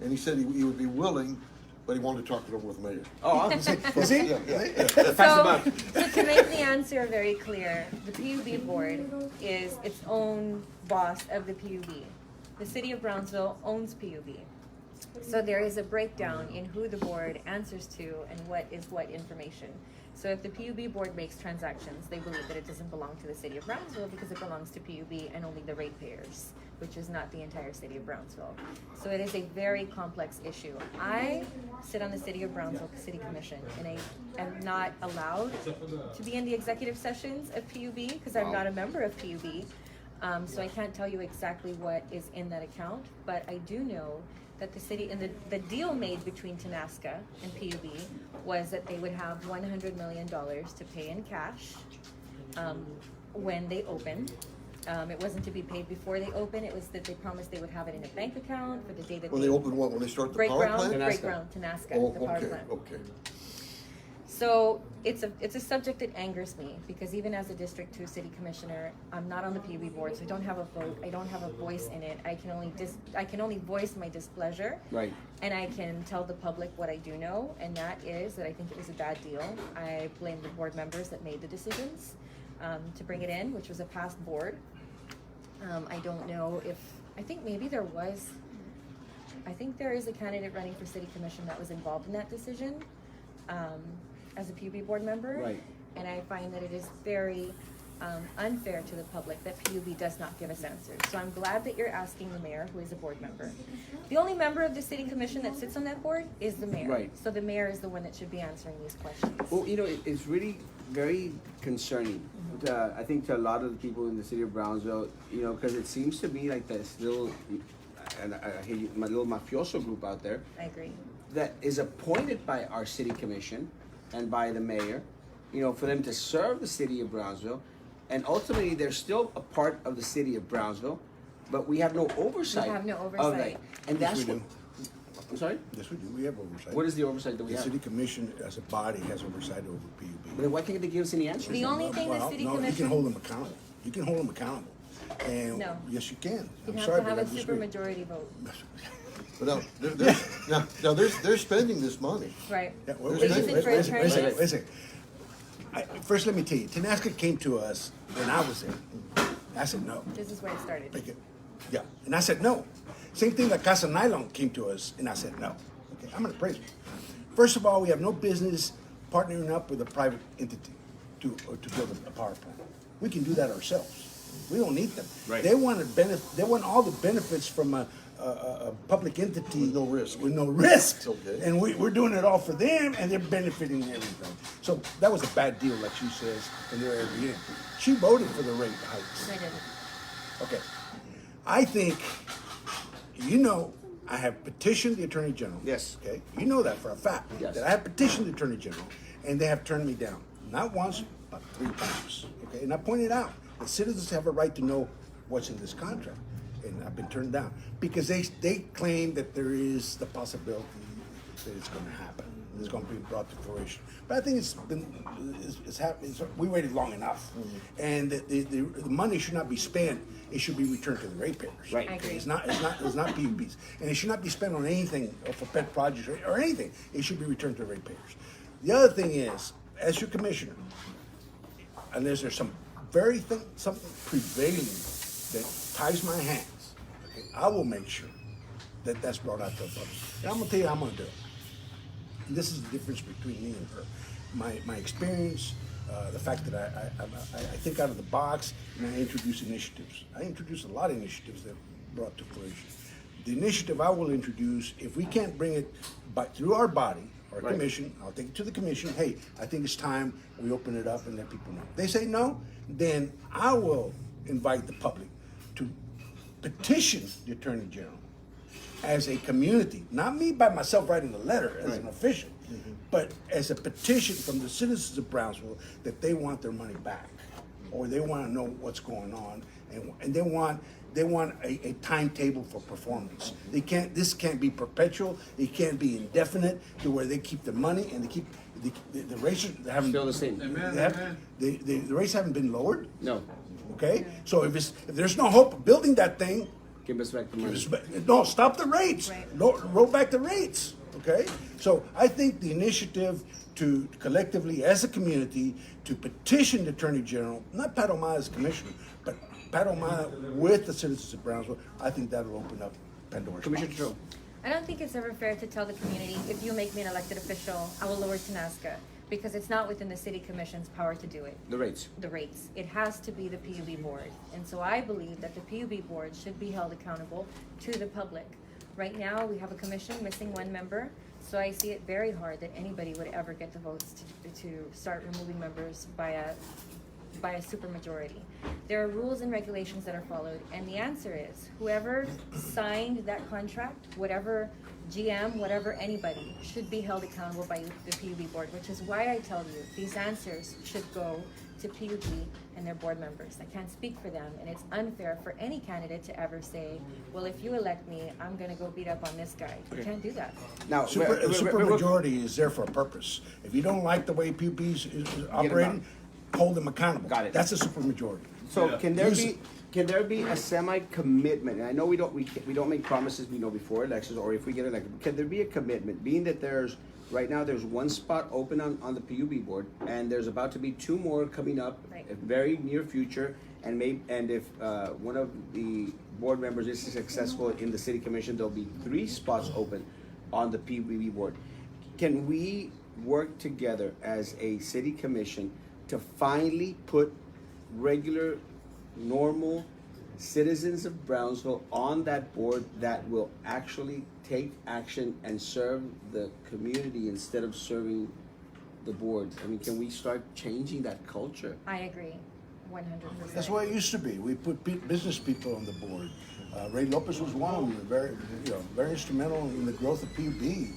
and he said he would be willing, but he wanted to talk it over with the mayor. Oh, Is he? So to make the answer very clear, the PUB board is its own boss of the PUB. The city of Brownsville owns PUB. So there is a breakdown in who the board answers to and what is what information. So if the PUB board makes transactions, they believe that it doesn't belong to the city of Brownsville because it belongs to PUB and only the ratepayers, which is not the entire city of Brownsville. So it is a very complex issue. I sit on the city of Brownsville City Commission, and I am not allowed to be in the executive sessions of PUB because I'm not a member of PUB. So I can't tell you exactly what is in that account, but I do know that the city, and the deal made between Tenasca and PUB was that they would have $100 million to pay in cash when they open. It wasn't to be paid before they open, it was that they promised they would have it in a bank account for the day that When they open what? When they start the break power ground, plant? break ground, Tenasca, Oh, the power okay, plant. okay. So it's a subject that angers me because even as a District 2 city commissioner, I'm not on the PUB board, so I don't have a vote. I don't have a voice in it. I can only voice my displeasure. Right. And I can tell the public what I do know, and that is that I think it was a bad deal. I blame the board members that made the decisions to bring it in, which was a past board. I don't know if, I think maybe there is a candidate running for city commission that was involved in that decision as a PUB board member. Right. And I find that it is very unfair to the public that PUB does not give us answers. So I'm glad that you're asking the mayor, who is a board member. The only member of the city commission that sits on that board is the mayor. Right. So the mayor is the one that should be answering these questions. Well, it's really very concerning. I think to a lot of the people in the city of Brownsville, because it seems to be like this little, and I hear you, my little mafioso group out there I agree. that is appointed by our city commission and by the mayor, for them to serve the city of Brownsville, and ultimately they're still a part of the city of Brownsville, but we have no oversight. We have no of oversight. that. And Yes, that's we what. do. I'm sorry. Yes, we do. We have oversight. What is the oversight that we The have? city commission as a body has oversight over But PUB. then why can't they give us any answers? The only thing the Well, city no, you commission. can hold them accountable. You can hold them accountable. And No. yes, you can. You I'm have sorry, to have but a I disagree. supermajority vote. But now they're spending this money. Right. Yeah, They use it for wait a second, attorneys. wait a second. First, let me tell you, Tenasca came to us when I was there. I said no. This is where it started. Okay. Yeah, and I said no. Same thing like Casa Nylon came to us, and I said no. Okay, I'm gonna praise you. First of all, we have no business partnering up with a private entity to build a power plant. We can do that ourselves. We don't need them. Right. They want They want all the benefits from a public entity With no risk. With no risk. Okay. And we're doing it all for them, and they're benefiting everything. So that was a bad deal, like she says, in their every end. She voted for the rate hikes. I didn't. Okay. I think, I have petitioned the Attorney General. Yes. Okay? You know that for a fact. Yes. That I have petitioned the Attorney General, and they have turned me down. Not once, but 3 times. Okay? And I pointed out that citizens have a right to know what's in this contract. And I've been turned down because they claim that there is the possibility that it's going to happen. It's going to be brought to fruition. But I think it's happened. We waited long enough, and the money should not be spent. It should be returned to the ratepayers. Right. I agree. It's not PUBs, and it should not be spent on anything or for pet projects or anything. It should be returned to the ratepayers. The other thing is, as your commissioner, unless there's something prevailing that ties my hands, okay, I will make sure that that's brought out to the public. And I'm gonna tell you how I'm gonna do it. And this is the difference between me and her. My experience, the fact that I think out of the box, and I introduce initiatives. I introduce a lot of initiatives that brought to fruition. The initiative I will introduce, if we can't bring it through our body, or Right. commission, I'll take it to the commission. Hey, I think it's time we open it up and let people know. They say no, then I will invite the public to petition the Attorney General as a community, not me by myself writing a letter as an official, but as a petition from the citizens of Brownsville that they want their money back, or they want to know what's going on, and they want a timetable for performance. This can't be perpetual. It can't be indefinite to where they keep the money and they keep the rates haven't Still the same. the rates haven't been lowered. No. Okay, so if there's no hope of building that thing, Give us back the money. no, stop the rates. Right. Roll back the rates. Okay, so I think the initiative to collectively, as a community, to petition the Attorney General, not Pat Ahumada as commissioner, but Pat Ahumada with the citizens of Brownsville, I think that'll open up Pandora's Commissioner box. Tetreau. I don't think it's ever fair to tell the community, if you make me an elected official, I will lower Tenasca, because it's not within the city commission's power to do it. The rates. The rates. It has to be the PUB board. And so I believe that the PUB board should be held accountable to the public. Right now, we have a commission missing 1 member, so I see it very hard that anybody would ever get the votes to start removing members by a supermajority. There are rules and regulations that are followed, and the answer is whoever signed that contract, whatever GM, whatever anybody, should be held accountable by the PUB board, which is why I tell you these answers should go to PUB and their board members. I can't speak for them, and it's unfair for any candidate to ever say, well, if you elect me, I'm gonna go beat up on this guy. You can't do that. Now, A supermajority is there for a purpose. If you don't like the way PUB is operating, hold them accountable. Got it. That's a supermajority. So Yeah. can there be a semi-commitment? And I know we don't make promises, before elections, or if we get elected. Can there be a commitment, being that right now there's one spot open on the PUB board, and there's about to be 2 more coming up Right. in very near future, and if one of the board members is successful in the city commission, there'll be 3 spots open on the PUB board. Can we work together as a city commission to finally put regular, normal citizens of Brownsville on that board that will actually take action and serve the community instead of serving the board? I mean, can we start changing that culture? I agree, 100%. That's the way it used to be. We put business people on the board. Ray Lopez was one of them, very instrumental in the growth of PUB.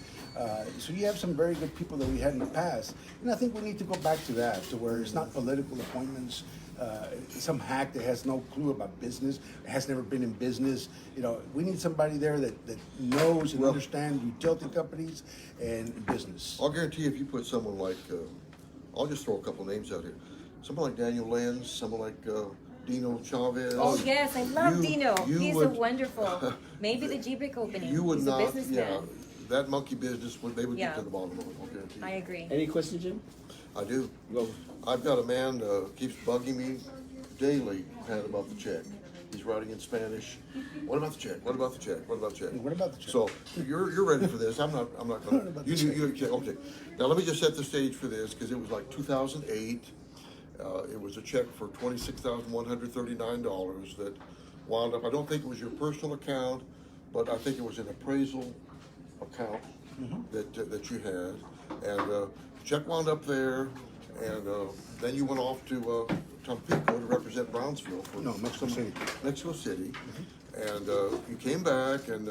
So you have some very good people that we had in the past, and I think we need to go back to that, to where it's not political appointments, some hack that has no clue about business, has never been in business. We need somebody there that knows and understands utility companies and business. I'll guarantee if you put someone like, I'll just throw a couple names out here. Someone like Daniel Lenz, someone like Dino Chavez. Oh yes, I love You- Dino. you He's a would- wonderful. Maybe the G-Brick opening. You would He's not, a businessman. that monkey business, they would Yeah. get to the bottom of it, I'll guarantee you. I agree. Any questions, Jim? I do. Go. I've got a man keeps bugging me daily, Pat, about the check. He's writing in Spanish. What about the check? What about the check? What about the check? What about the check? So you're ready for this? I'm not What going. about the Okay. Now let me just set the stage for this because it was like 2008. It was a check for $26,139 that wound up. I don't think it was your personal account, but I think it was an appraisal account that you had, and check wound up there, and then you went off to Tampico to represent Brownsville for Mexico City. Mexico City, and you came back, and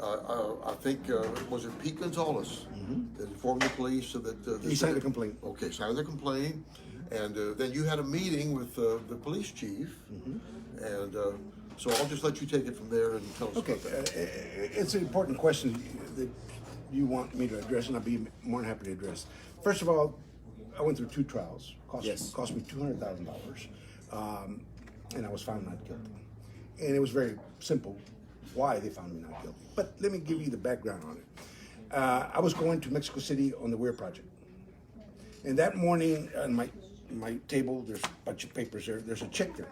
I think was it Pete Gonzalez that informed the police so that He signed the complaint. Okay, signed the complaint, and then you had a meeting with the police chief, and so I'll just let you take it from there and tell us Okay, about that. it's an important question that you want me to address, and I'll be more than happy to address. First of all, I went through 2 trials. Cost me $200,000, and I was found not guilty. And it was very simple why they found me not guilty. But let me give you the background on it. I was going to Mexico City on the Weir project, and that morning on my table, there's a bunch of papers there. There's a check there.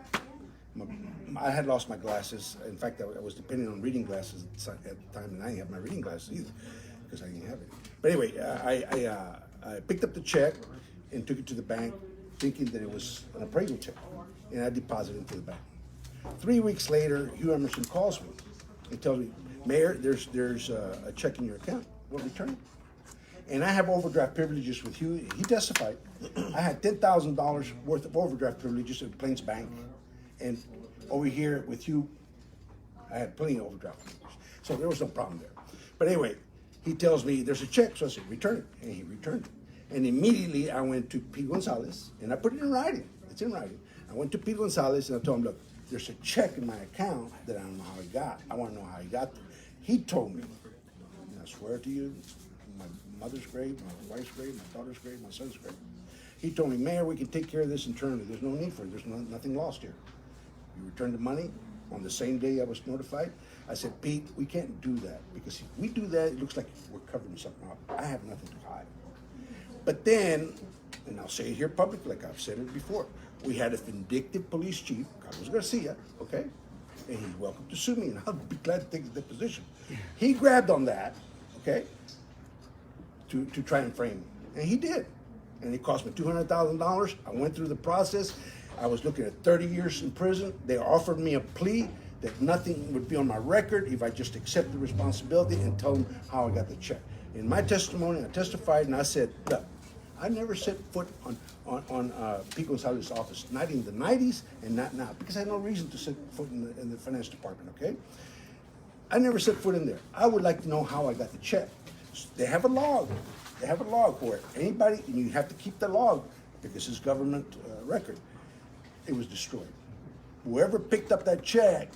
I had lost my glasses. In fact, I was depending on reading glasses at the time, and I didn't have my reading glasses either because I didn't have it. But anyway, I picked up the check and took it to the bank, thinking that it was an appraisal check, and I deposited it into the bank. 3 weeks later, Hugh Emerson calls me and tells me, Mayor, there's a check in your account. We'll return it. And I have overdraft privileges with Hugh. He testified. I had $10,000 worth of overdraft privileges at Plains Bank. And over here with Hugh, I had plenty of overdraft privileges. So there was no problem there. But anyway, he tells me there's a check. So I said, return it. And he returned it. And immediately I went to Pete Gonzalez, and I put it in writing. It's in writing. I went to Pete Gonzalez, and I told him, look, there's a check in my account that I don't know how he got. I want to know how he got there. He told me, and I swear to you, my mother's grave, my wife's grave, my daughter's grave, my son's grave. He told me, Mayor, we can take care of this internally. There's no need for it. There's nothing lost here. You return the money on the same day I was notified. I said, Pete, we can't do that because if we do that, it looks like we're covering something up. I have nothing to hide. But then, and I'll say it here publicly, like I've said it before, we had a vindictive police chief, Carlos Garcia, okay? And he's welcome to sue me, and I'll be glad to take his deposition. He grabbed on that, okay, to try and frame me. And he did. And it cost me $200,000. I went through the process. I was looking at 30 years in prison. They offered me a plea that nothing would be on my record if I just accept the responsibility and tell them how I got the check. In my testimony, I testified and I said, look, I never set foot on Pete Gonzalez's office, not in the 90s and not now, because I had no reason to set foot in the finance department, okay? I never set foot in there. I would like to know how I got the check. They have a log. They have a log for it. Anybody, and you have to keep the log because it's government record. It was destroyed. Whoever picked up that check,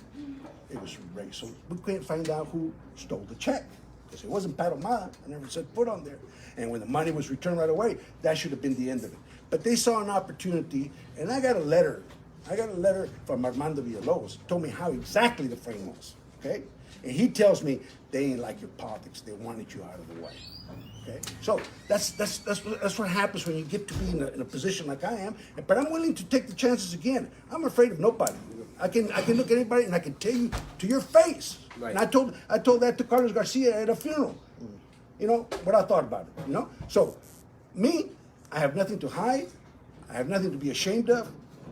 it was erased. So we couldn't find out who stole the check. Because it wasn't Pat Ahumada. I never set foot on there. And when the money was returned right away, that should have been the end of it. But they saw an opportunity, and I got a letter. I got a letter from Armando Villalobos. Told me how exactly the frame was. Okay? And he tells me they ain't like your politics. They wanted you out of the way. Okay? So that's what happens when you get to be in a position like I am. But I'm willing to take the chances again. I'm afraid of nobody. I can look at anybody and I can tell you to your face. Right. And I told that to Carlos Garcia at a funeral. You know what I thought about it. You know. So me, I have nothing to hide. I have nothing to be ashamed of.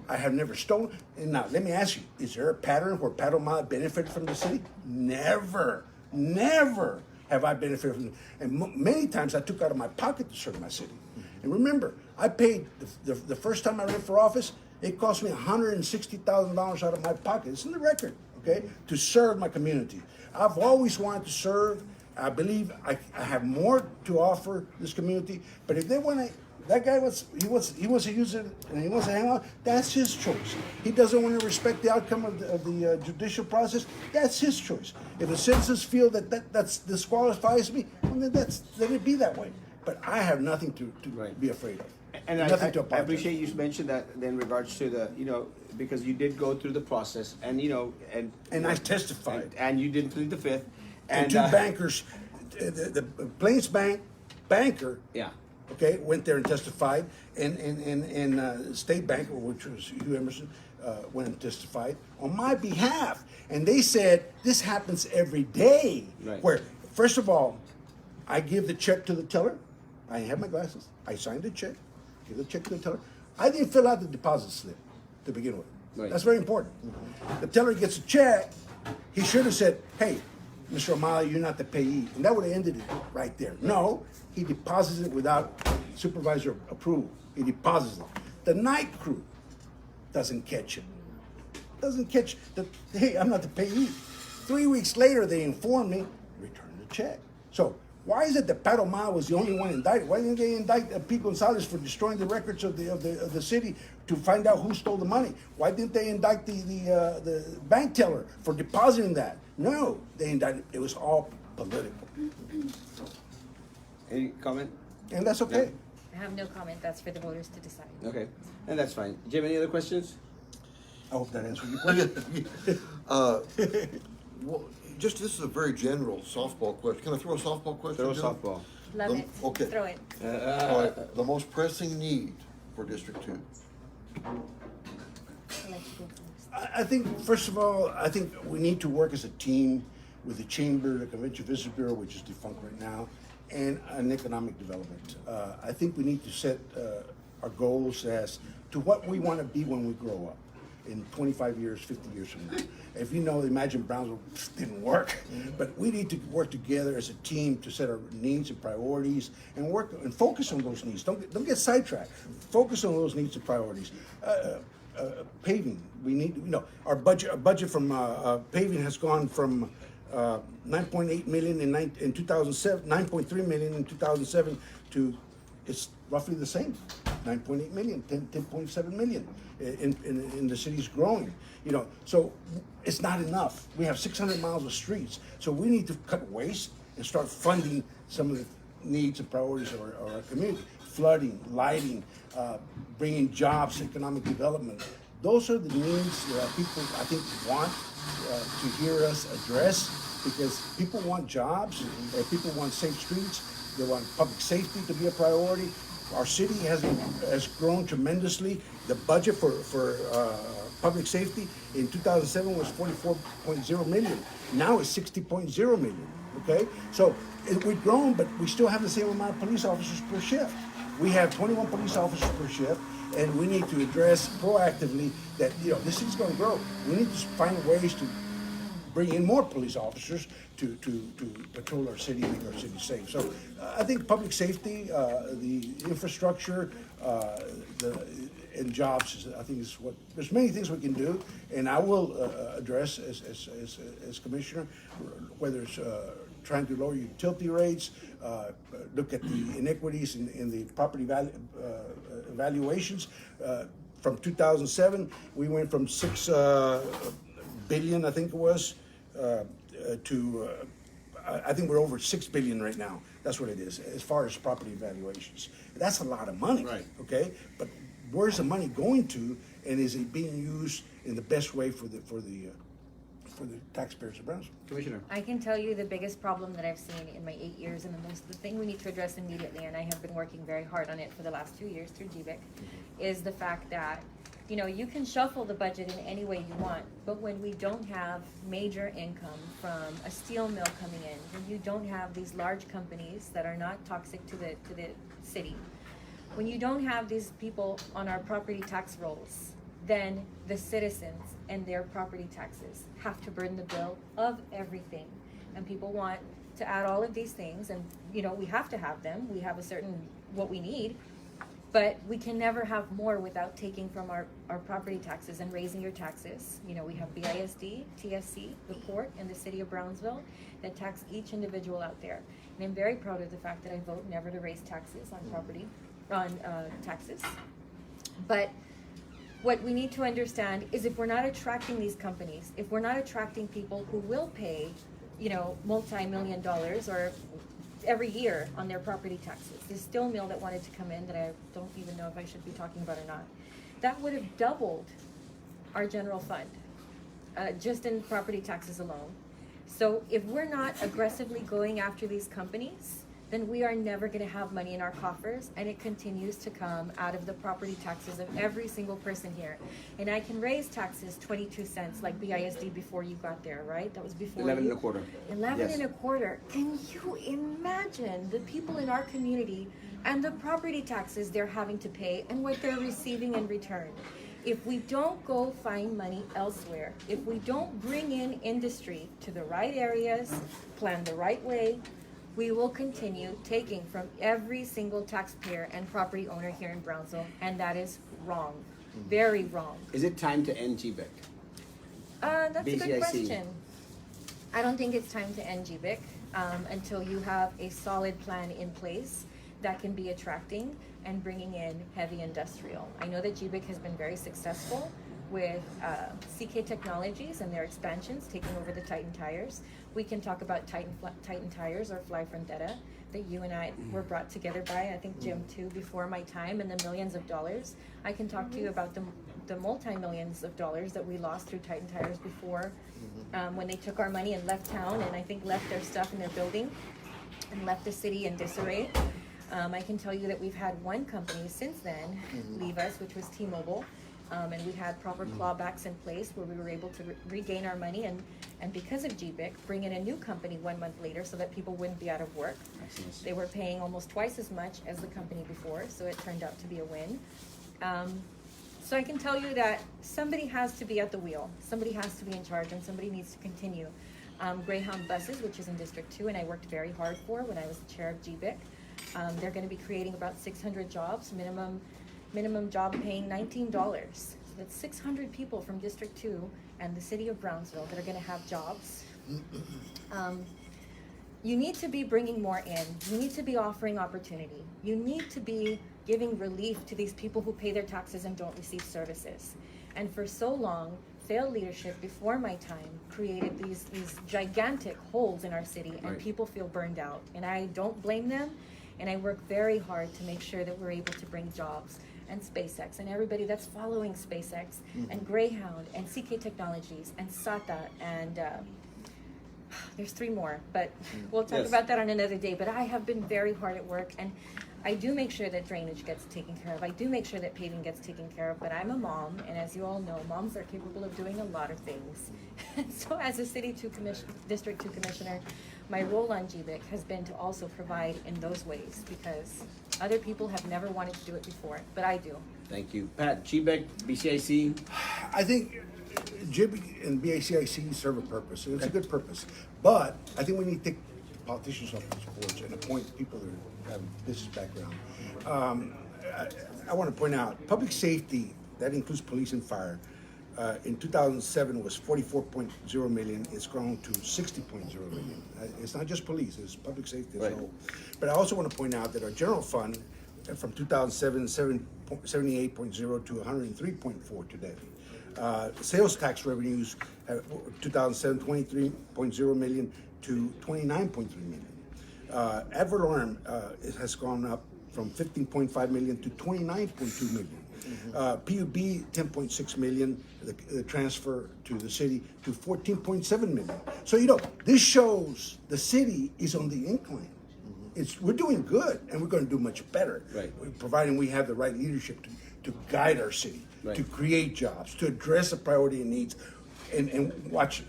I have never stolen. And now let me ask you: is there a pattern where Pat Ahumada benefited from the city? Never, never have I benefited from it. And many times I took out of my pocket to serve my city. And remember, I paid the first time I ran for office. It cost me $160,000 out of my pocket. It's in the record, okay, to serve my community. I've always wanted to serve. I believe I have more to offer this community. But if they want to, that guy wants to use it and he wants to hang on. That's his choice. He doesn't want to respect the outcome of the judicial process. That's his choice. If the citizens feel that disqualifies me, well, then let it be that way. But I have nothing to Right. be afraid of. And Nothing to I apologize. appreciate you mentioned that in regards to the, because you did go through the process and, And I testified. And you didn't plead the fifth. And two bankers, the Plains Bank banker, Yeah. okay, went there and testified, and State Bank, which was Hugh Emerson, went and testified on my behalf. And they said, this happens every day. Right. Where, first of all, I give the check to the teller. I have my glasses. I signed the check. Give the check to the teller. I didn't fill out the deposit slip to begin with. Right. That's very important. The teller gets a check. He should have said, hey, Mr. Ahumada, you're not the payee. And that would have ended it right there. No, he deposits it without supervisor approval. He deposits it. The night crew doesn't catch it. Doesn't catch that, hey, I'm not the payee. 3 weeks later, they inform me, return the check. So why is it that Pat Ahumada was the only one indicted? Why didn't they indict Pete Gonzalez for destroying the records of the city to find out who stole the money? Why didn't they indict the bank teller for depositing that? No, they indicted. It was all political, Any comment? and that's okay. I have no comment. That's for the voters to decide. Okay. And that's fine. Do you have any other questions? I hope that answers your question. Well, this is a very general softball question. Can I throw a softball question? Throw a Jim? softball. Love it. Okay. Throw it. All right. The most pressing need for District 2. I'll let you go first. I think, first of all, I think we need to work as a team with the Chamber, the Convention Visitors Bureau, which is defunct right now, and an economic development. I think we need to set our goals as to what we want to be when we grow up in 25 years, 50 years from now. If you know, Imagine Brownsville didn't work, but we need to work together as a team to set our needs and priorities and work and focus on those needs. Don't get sidetracked. Focus on those needs and priorities. Paving, we need, our budget from paving has gone from 9.8 million in 2007, 9.3 million in 2007 to it's roughly the same, 9.8 million, 10.7 million. In the city's growing, so it's not enough. We have 600 miles of streets, so we need to cut waste and start funding some of the needs and priorities of our community. Flooding, lighting, bringing jobs, economic development. Those are the needs that people, I think, want to hear us address, because people want jobs, people want safe streets, they want public safety to be a priority. Our city has grown tremendously. The budget for public safety in 2007 was 44.0 million. Now it's 60.0 million. Okay, so we've grown, but we still have the same amount of police officers per shift. We have 21 police officers per shift, and we need to address proactively that this is going to grow. We need to find ways to bring in more police officers to patrol our city, make our city safe. So I think public safety, the infrastructure, and jobs, I think is what, there's many things we can do, and I will address as commissioner, whether it's trying to lower utility rates, look at the inequities in the property valuations. From 2007, we went from 6 billion, I think it was, to I think we're over 6 billion right now. That's what it is, as far as property valuations. That's a lot of money, Right. okay? But where's the money going to, and is it being used in the best way for the taxpayers of Brownsville? Commissioner. I can tell you the biggest problem that I've seen in my 8 years, and the thing we need to address immediately, and I have been working very hard on it for the last 2 years through GBIC, is the fact that, you know, you can shuffle the budget in any way you want, but when we don't have major income from a steel mill coming in, when you don't have these large companies that are not toxic to the city, when you don't have these people on our property tax rolls, then the citizens and their property taxes have to burden the bill of everything. And people want to add all of these things, and you know, we have to have them. We have a certain what we need, but we can never have more without taking from our property taxes and raising your taxes. You know, we have BISD, TSC, the port, and the city of Brownsville that tax each individual out there. And I'm very proud of the fact that I vote never to raise taxes on taxes. But what we need to understand is if we're not attracting these companies, if we're not attracting people who will pay, you know, multi-million dollars or every year on their property taxes. This steel mill that wanted to come in that I don't even know if I should be talking about or not, that would have doubled our general fund, just in property taxes alone. So if we're not aggressively going after these companies, then we are never going to have money in our coffers, and it continues to come out of the property taxes of every single person here. And I can raise taxes 22 cents like BISD before you got there, right? That was before 11 you. and a quarter. 11 Yes. and a quarter. Can you imagine the people in our community and the property taxes they're having to pay and what they're receiving in return? If we don't go find money elsewhere, if we don't bring in industry to the right areas, plan the right way, we will continue taking from every single taxpayer and property owner here in Brownsville, and that is wrong, very wrong. Is it time to end GBIC? That's a good BCIC. question. I don't think it's time to end GBIC until you have a solid plan in place that can be attracting and bringing in heavy industrial. I know that GBIC has been very successful with CK Technologies and their expansions, taking over the Titan tires. We can talk about Titan tires or Fly Frontera that you and I were brought together by, I think Jim too, before my time, and the millions of dollars. I can talk to you about the multi-millions of dollars that we lost through Titan tires before, when they took our money and left town, and I think left their stuff in their building and left the city in disarray. I can tell you that we've had one company since then leave us, which was T-Mobile. And we had proper clawbacks in place where we were able to regain our money, and because of GBIC, bring in a new company 1 month later so that people wouldn't be out of work. Excellent. They were paying almost twice as much as the company before, so it turned out to be a win. So I can tell you that somebody has to be at the wheel, somebody has to be in charge, and somebody needs to continue. Greyhound Buses, which is in District 2, and I worked very hard for when I was the chair of GBIC. They're going to be creating about 600 jobs, minimum job paying $19. So that's 600 people from District 2 and the city of Brownsville that are going to have jobs. You need to be bringing more in. You need to be offering opportunity. You need to be giving relief to these people who pay their taxes and don't receive services. And for so long, failed leadership before my time created these gigantic holes in our city, and Right. people feel burned out. And I don't blame them. And I work very hard to make sure that we're able to bring jobs, and SpaceX and everybody that's following SpaceX and Greyhound and CK Technologies and SATA and there's 3 more, but we'll talk Yes. about that on another day. But I have been very hard at work, and I do make sure that drainage gets taken care of. I do make sure that paving gets taken care of, but I'm a mom, and as you all know, moms are capable of doing a lot of things. And so as a District 2 Commissioner, my role on GBIC has been to also provide in those ways, because other people have never wanted to do it before, but I do. Thank you. Pat, GBIC, BCIC. I think GBIC and BACIC serve a purpose, and it's a good purpose. But I think we need to take politicians off these boards and appoint people that have a business background. I want to point out, public safety, that includes police and fire, In 2007 was 44.0 million. It's grown to 60.0 million. It's not just police; it's public safety as a Right. whole. But I also want to point out that our general fund, from 2007, 78.0 to 103.4 today. Sales tax revenues, 2007, 23.0 million to 29.3 million. Ad valorem has gone up from 15.5 million to 29.2 million. PUB 10.6 million, the transfer to the city to 14.7 million. So this shows the city is on the incline. We're doing good, and we're going to do much better, Right. providing we have the right leadership to guide our city, Right. to create jobs, to address the priority and needs, and watch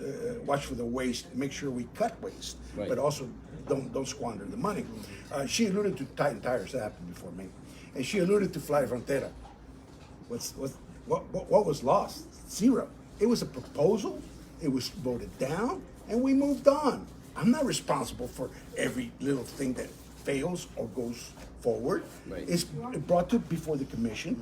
for the waste, make sure we cut waste, Right. but also don't squander the money. She alluded to Titan Tires, that happened before me, and she alluded to Fly Frontera. What was lost? Zero. It was a proposal. It was voted down, and we moved on. I'm not responsible for every little thing that fails or goes forward. Right. It's brought to before the commission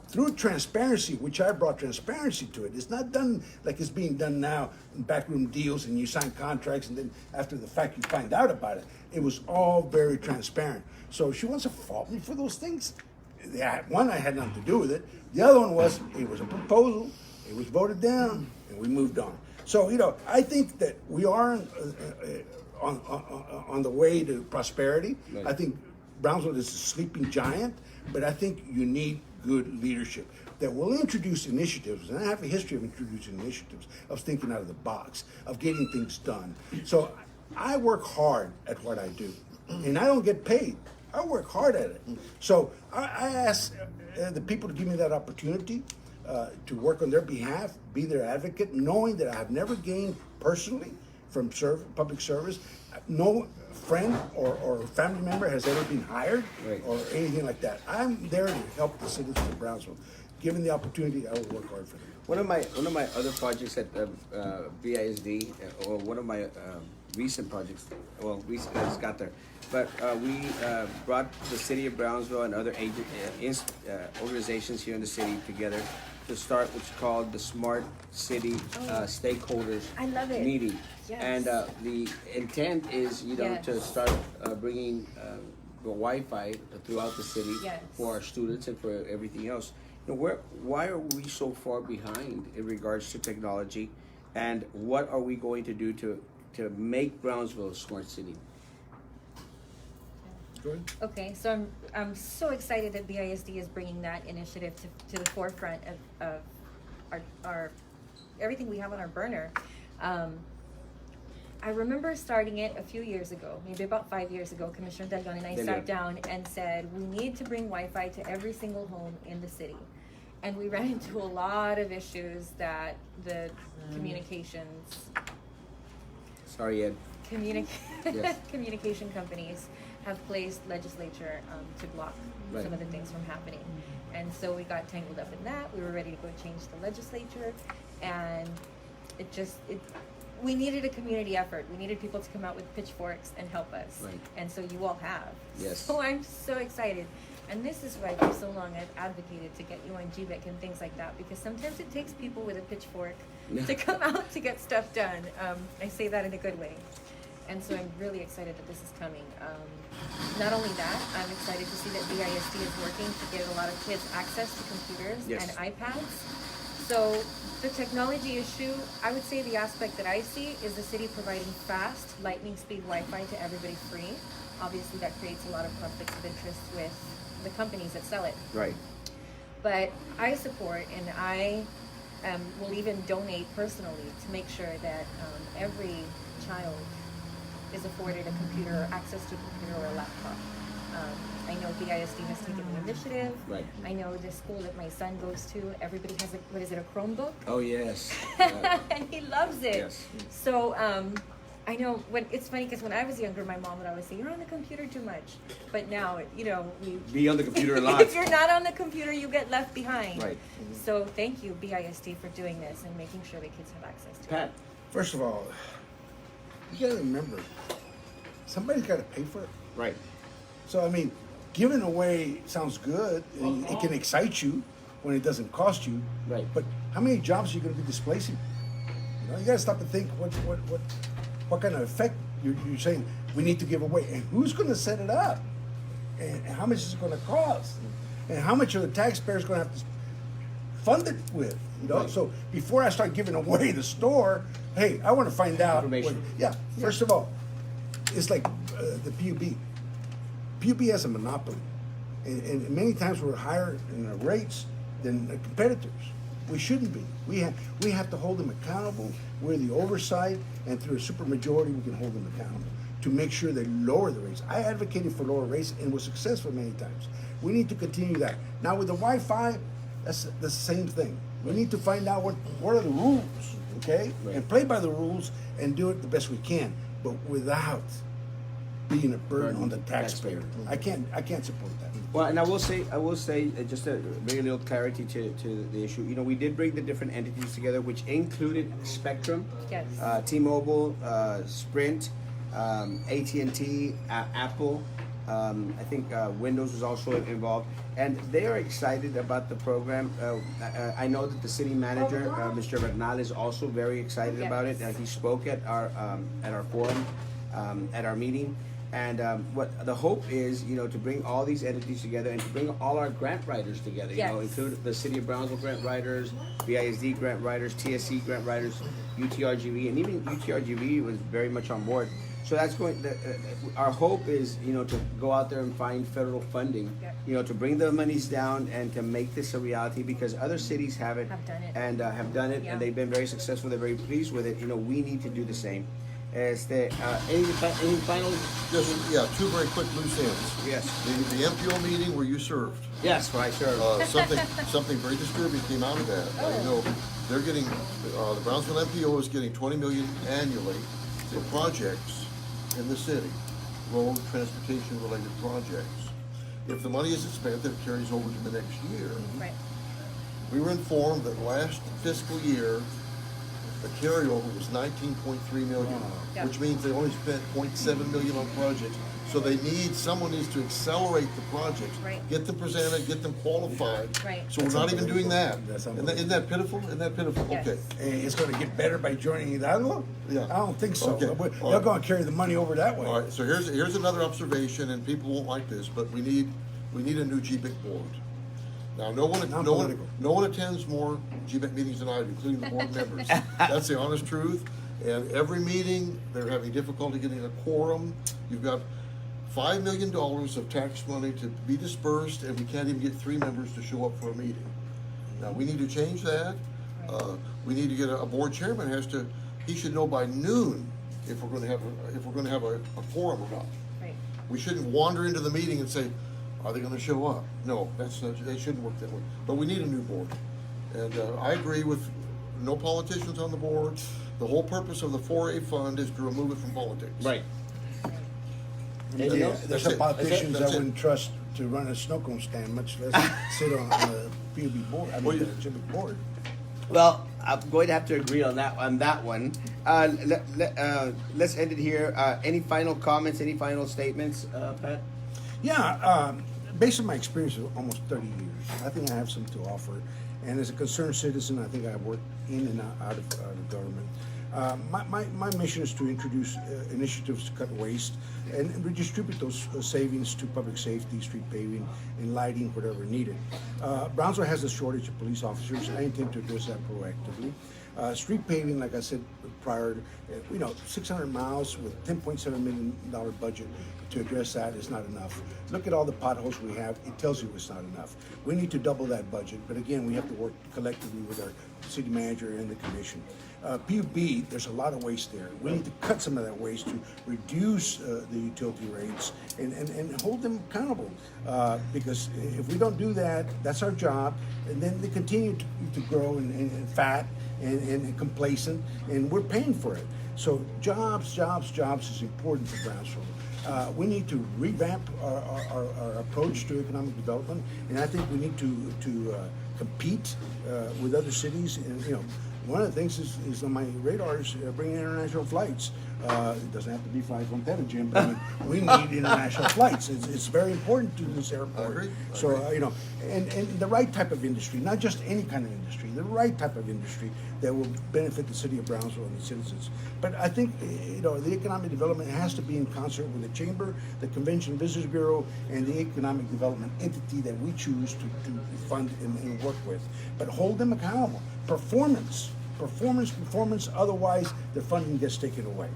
through transparency, which I brought transparency to it. It's not done like it's being done now in backroom deals, and you sign contracts, and then after the fact you find out about it. It was all very transparent. So if she wants to fault me for those things, one, I had nothing to do with it. The other one was, it was a proposal, it was voted down, and we moved on. So, I think that we are on the way to prosperity. Right. I think Brownsville is a sleeping giant, but I think you need good leadership that will introduce initiatives, and I have a history of introducing initiatives, of thinking out of the box, of getting things done. So I work hard at what I do, and I don't get paid. I work hard at it. So I ask the people to give me that opportunity to work on their behalf, be their advocate, knowing that I have never gained personally from public service. No friend or family member has ever been hired Right. or anything like that. I'm there to help the citizens of Brownsville. Given the opportunity, I will work hard for them. One of my other projects at BISD, or one of my recent projects, recently I just got there, but we brought the city of Brownsville and other organizations here in the city together to start what's called the Smart City Stakeholders I love it. Meeting. Yes. And the intent is, Yes. to start bringing the Wi-Fi throughout the city Yes. for our students and for everything else. Why are we so far behind in regards to technology, and what are we going to do to make Brownsville a smart city? Go ahead. Okay, so I'm so excited that BISD is bringing that initiative to the forefront of our everything we have on our burner. I remember starting it a few years ago, maybe about 5 years ago. Commissioner Del Leon and I sat down and said, we need to bring Wi-Fi to every single home in the city. And we ran into a lot of issues that the communications Sorry, Ed. Yes. communication companies have placed legislature to block Right. some of the things from happening. And so we got tangled up in that. We were ready to go change the legislature, and we needed a community effort. We needed people to come out with pitchforks and help us. Right. And so you all have. Yes. So I'm so excited. And this is why for so long I've advocated to get you on GBIC and things like that, because sometimes it takes people with a pitchfork to come out to get stuff done. I say that in a good way. And so I'm really excited that this is coming. Not only that, I'm excited to see that BISD is working to give a lot of kids access to computers Yes. and iPads. So the technology issue, I would say the aspect that I see is the city providing fast, lightning speed Wi-Fi to everybody free. Obviously that creates a lot of conflicts of interest with the companies that sell it. Right. But I support, and I will even donate personally to make sure that every child is afforded a computer or access to a computer or a laptop. I know BISD has taken the initiative. Right. I know the school that my son goes to, everybody has a Chromebook? Oh yes. And he loves it. Yes. So I know it's funny because when I was younger, my mom would always say, "You're on the computer too much." But now, we Be on the computer a lot. if you're not on the computer, you get left behind. Right. So thank you, BISD, for doing this and making sure that kids have access to it. Pat. First of all, you gotta remember, somebody's gotta pay for it. Right. So, giving away sounds good, and it can excite you when it doesn't cost you. Right. But how many jobs are you going to be displacing? You know, you got to stop and think what kind of effect you're saying we need to give away, and who's going to set it up, and how much is it going to cost, and how much are the taxpayers going to have to fund it with? You know, so before I start giving away the store, hey, I want to find out. First of all, it's like the PUB. PUB has a monopoly, and many times we're higher in our rates than the competitors. We shouldn't be. We have to hold them accountable. We're the oversight, and through a supermajority, we can hold them accountable to make sure they lower the rates. I advocated for lower rates and was successful many times. We need to continue that. Now with the Wi-Fi, that's the same thing. We need to find out what are the rules, okay, and play by the rules and do it the best we can, but without being a burden on the taxpayer. I can't support that. Well, and I will say, just to bring a little clarity to the issue. You know, we did bring the different entities together, which included Spectrum, Yes. T-Mobile, Sprint, AT&T, Apple. I think Windows was also involved, and they are excited about the program. I know that the city manager, Mr. Bernal, is also very excited about it. He spoke at our forum, at our meeting. And what the hope is, you know, to bring all these entities together and to bring all our grant writers together. You know, include the City of Brownsville grant writers, BISD grant writers, TSC grant writers, UTRGV, and even UTRGV was very much on board. So that's going. Our hope is, you know, to go out there and find federal funding, you know, to bring the monies down and to make this a reality, because other cities have it, and have done it, and they've been very successful. They're very pleased with it. You know, we need to do the same. Any final? Just, two very quick loose ends. Yes. The MPO meeting where you served. Yes, where I served. Something very disturbing came out of that. You know, they're getting the Brownsville MPO is getting $20 million annually for projects in the city, road transportation related projects. If the money isn't spent, that carries over to the next year. Right. We were informed that last fiscal year, the carryover was 19.3 million, which means they only spent 0.7 million on projects. So someone needs to accelerate the projects, get them presented, get them qualified. So we're not even doing that. Isn't that pitiful? Isn't that pitiful? Yes. Okay. Hey, it's going to get better by joining Hidalgo? Yeah. I don't think so. Okay. They're going to carry the money over that way. All right. So here's another observation, and people won't like this, but we need a new GBIC board. Now, no one attends more GBIC meetings than I do, including the board members. That's the honest truth. And every meeting, they're having difficulty getting a quorum. You've got $5 million of tax money to be dispersed, and we can't even get 3 members to show up for a meeting. Now, we need to change that. We need to get a board chairman he should know by noon if we're going to have a quorum or not. Right. We shouldn't wander into the meeting and say, are they going to show up? No, they shouldn't work that way. But we need a new board. And I agree with no politicians on the board. The whole purpose of the 4A fund is to remove it from politics. Right. There's some politicians I wouldn't trust to run a snow cone stand, much less sit on a PUB board. I mean, the GBIC board. Well, I'm going to have to agree on that one. Let's end it here. Any final comments? Any final statements, Pat? Yeah, based on my experience of almost 30 years, I think I have something to offer. And as a concerned citizen, I think I've worked in and out of government. My mission is to introduce initiatives to cut waste and redistribute those savings to public safety, street paving, and lighting, whatever needed. Brownsville has a shortage of police officers. I intend to address that proactively. Street paving, like I said prior, 600 miles with $10.7 million budget to address that is not enough. Look at all the potholes we have. It tells you it's not enough. We need to double that budget, but again, we have to work collectively with our city manager and the commission. PUB, there's a lot of waste there. We need to cut some of that waste to reduce the utility rates and hold them accountable. Because if we don't do that, that's our job, and then they continue to grow and fat and complacent, and we're paying for it. So jobs is important for Brownsville. We need to revamp our approach to economic development, and I think we need to compete with other cities. And one of the things is on my radar is bringing international flights. It doesn't have to be flights from Tetreau, but I mean, we need international flights. It's very important to this airport. I agree. So and the right type of industry, not just any kind of industry, the right type of industry that will benefit the city of Brownsville and the citizens. But I think the economic development has to be in concert with the chamber, the Convention Visitors Bureau, and the economic development entity that we choose to fund and work with. But hold them accountable. Performance. Otherwise, the funding gets taken away.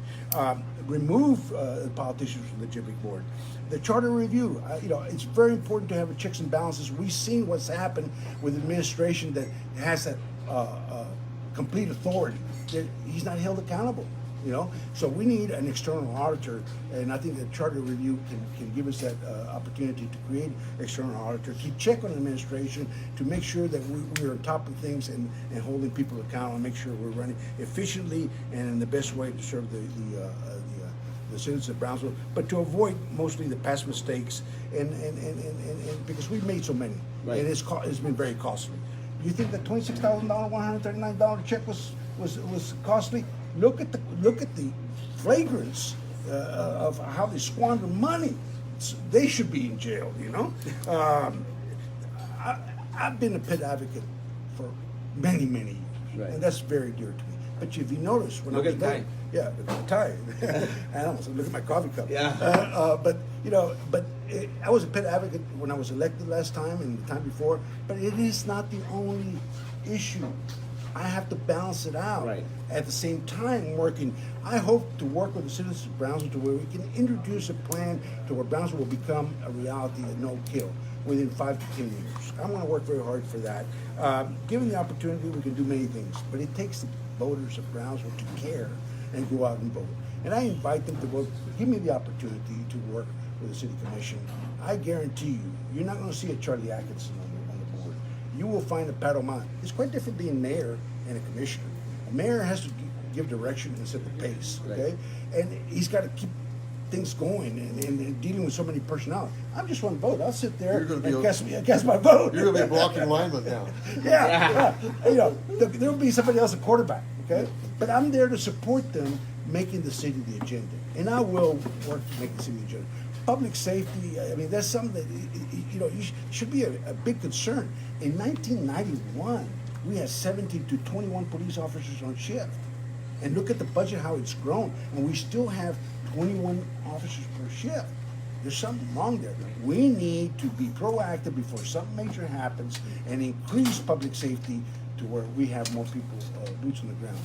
Remove the politicians from the JBIC board. The charter review. It's very important to have a checks and balances. We've seen what's happened with administration that has that complete authority. He's not held accountable. So we need an external auditor, and I think the charter review can give us that opportunity to create external auditor, keep check on administration, to make sure that we're on top of things and holding people accountable, and make sure we're running efficiently and in the best way to serve the citizens of Brownsville, but to avoid mostly the past mistakes and because we've made so many, right. And it's been very costly. Do you think that $26,000, $139 check was costly? Look at the flagrance of how they squander money. They should be in jail. I've been a pet advocate for many years, right. And that's very dear to me. But if you notice, when Look I was at the tie. yeah, look at the tie. I almost look at my coffee cup. Yeah. I was a pet advocate when I was elected last time and the time before. But it is not the only issue. I have to balance it out. Right. At the same time, I hope to work with the citizens of Brownsville to where we can introduce a plan to where Brownsville will become a reality of no kill within 5 to 10 years. I want to work very hard for that. Given the opportunity, we can do many things, but it takes the voters of Brownsville to care and go out and vote. And I invite them to vote. Give me the opportunity to work with the city commission. I guarantee you, you're not going to see a Charlie Atkinson on the board. You will find a Pat Ahumada. It's quite different being mayor and a commissioner. A mayor has to give direction and set the pace, okay? Right. And he's got to keep things going and dealing with so many personnel. I'm just one vote. I'll sit there and cast my vote. You're going to be a blocking lineman now. Yeah. There'll be somebody else a quarterback, okay? But I'm there to support them making the city the agenda. And I will work to make the city the agenda. Public safety, I mean, that's something that, should be a big concern. In 1991, we had 17 to 21 police officers on shift. And look at the budget, how it's grown. And we still have 21 officers per shift. There's something wrong there. We need to be proactive before something major happens and increase public safety to where we have more people, boots on the ground.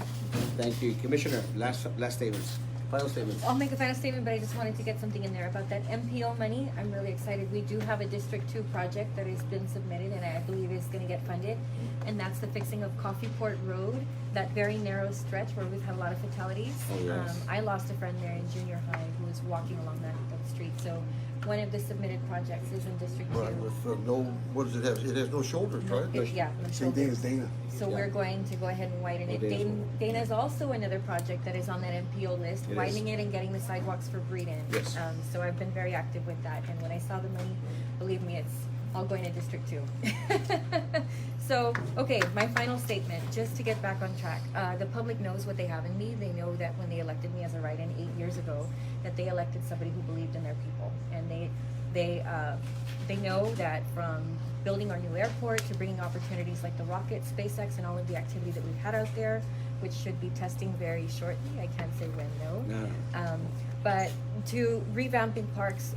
Thank you. Commissioner, last statements. Final statements. I'll make a final statement, but I just wanted to get something in there about that MPO money. I'm really excited. We do have a District 2 project that has been submitted and I believe is going to get funded. And that's the fixing of Coffeeport Road, that very narrow stretch where we've had a lot of fatalities. Oh, yes. I lost a friend there in junior high who was walking along that street. So one of the submitted projects is in District 2. Right, with what does it have? It has no shoulders, right? No Same thing as Dana. So we're going to go ahead and widen it. Dana is also another project that is on that MPO list, widening it and getting the sidewalks for Breeden. Yes. So I've been very active with that. And when I saw the money, believe me, it's all going to District 2. So, okay, my final statement, just to get back on track. The public knows what they have in me. They know that when they elected me as a write-in 8 years ago, that they elected somebody who believed in their people. And they know that from building our new airport to bringing opportunities like the rocket, SpaceX, and all of the activity that we've had out there, which should be testing very shortly. I can't say when, though. No. But to revamping parks,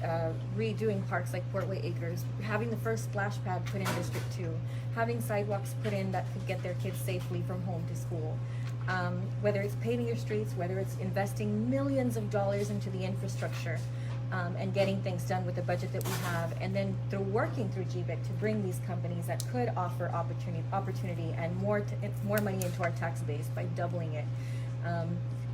redoing parks like Portway Acres, having the first splash pad put in District 2, having sidewalks put in that could get their kids safely from home to school. Whether it's paving your streets, whether it's investing millions of dollars into the infrastructure, and getting things done with the budget that we have, and then through working through GBIC to bring these companies that could offer opportunity and more money into our tax base by doubling it.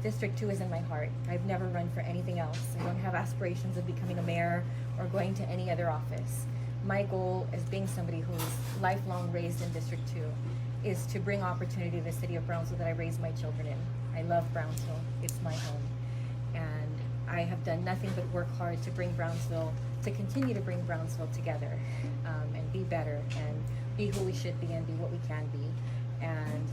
District 2 is in my heart. I've never run for anything else. I don't have aspirations of becoming a mayor or going to any other office. My goal as being somebody who's lifelong raised in District 2 is to bring opportunity to the city of Brownsville that I raised my children in. I love Brownsville. It's my home. And I have done nothing but work hard to continue to bring Brownsville together, and be better and be who we should be and be what we can be. And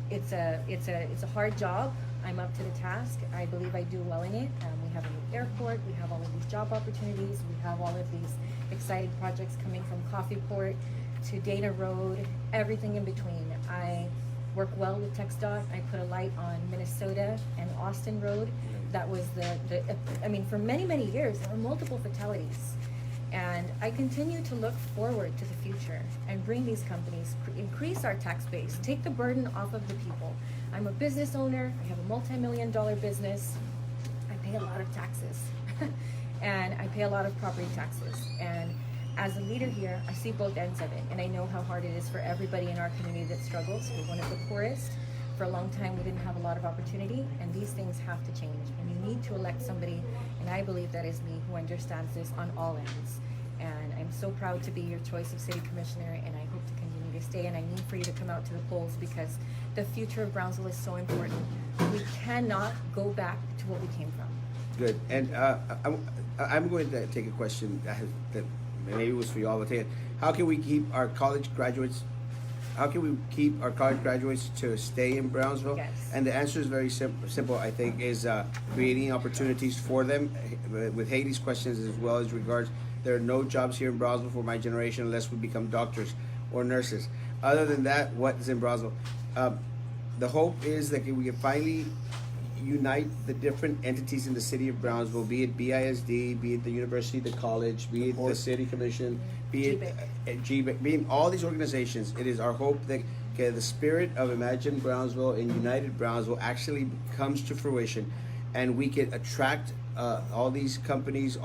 it's a hard job. I'm up to the task. I believe I do well in it. We have a new airport. We have all of these job opportunities. We have all of these exciting projects coming from Coffee Port to Dana Road, everything in between. I work well with TxDOT. I put a light on Minnesota and Austin Road. That was I mean, for many, many years, there were multiple fatalities. And I continue to look forward to the future and bring these companies, increase our tax base, take the burden off of the people. I'm a business owner. I have a multi-million-dollar business. I pay a lot of taxes. And I pay a lot of property taxes. And as a leader here, I see both ends of it. And I know how hard it is for everybody in our community that struggles. We're one of the poorest. For a long time, we didn't have a lot of opportunity, and these things have to change. And you need to elect somebody, and I believe that is me, who understands this on all ends. And I'm so proud to be your choice of city commissioner, and I hope to continue to stay. And I need for you to come out to the polls, because the future of Brownsville is so important. We cannot go back to what we came from. Good. And I'm going to take a question that maybe was for you all, but take it. How can we keep our college graduates? How can we keep our college graduates to stay in Brownsville? Yes. And the answer is very simple, I think, is creating opportunities for them. With Haley's questions as well as regards, there are no jobs here in Brownsville for my generation unless we become doctors or nurses. Other than that, what is in Brownsville? The hope is that we can finally unite the different entities in the city of Brownsville, be it BISD, be it the university, the college, be it the city commission, be it GBIC, be it all these organizations. It is our hope that the spirit of Imagine Brownsville and United Brownsville actually comes to fruition, and we can attract all these companies,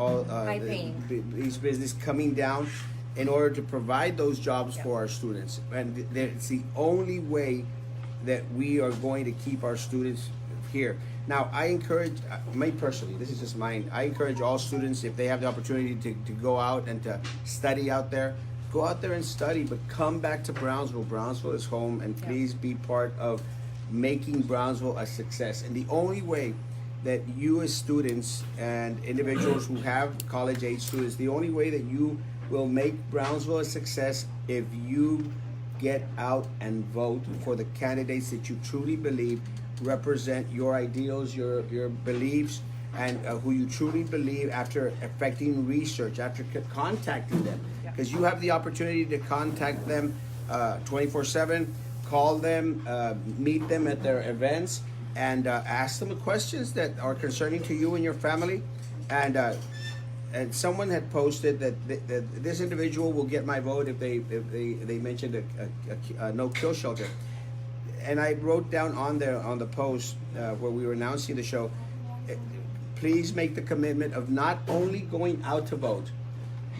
these business coming down in order to provide those jobs for our students. And it's the only way that we are going to keep our students here. Now, I encourage, me personally, this is just mine, I encourage all students, if they have the opportunity to go out and to study out there, go out there and study, but come back to Brownsville. Brownsville is home, and please be part of making Brownsville a success. And the only way that you as students and individuals who have college-age students, the only way that you will make Brownsville a success if you get out and vote for the candidates that you truly believe represent your ideals, your beliefs, and who you truly believe after effecting research, after contacting them. Because you have the opportunity to contact them 24/7, call them, meet them at their events, and ask them the questions that are concerning to you and your family. And someone had posted that this individual will get my vote if they mentioned a no-kill shelter. And I wrote down on the post where we were announcing the show, please make the commitment of not only going out to vote,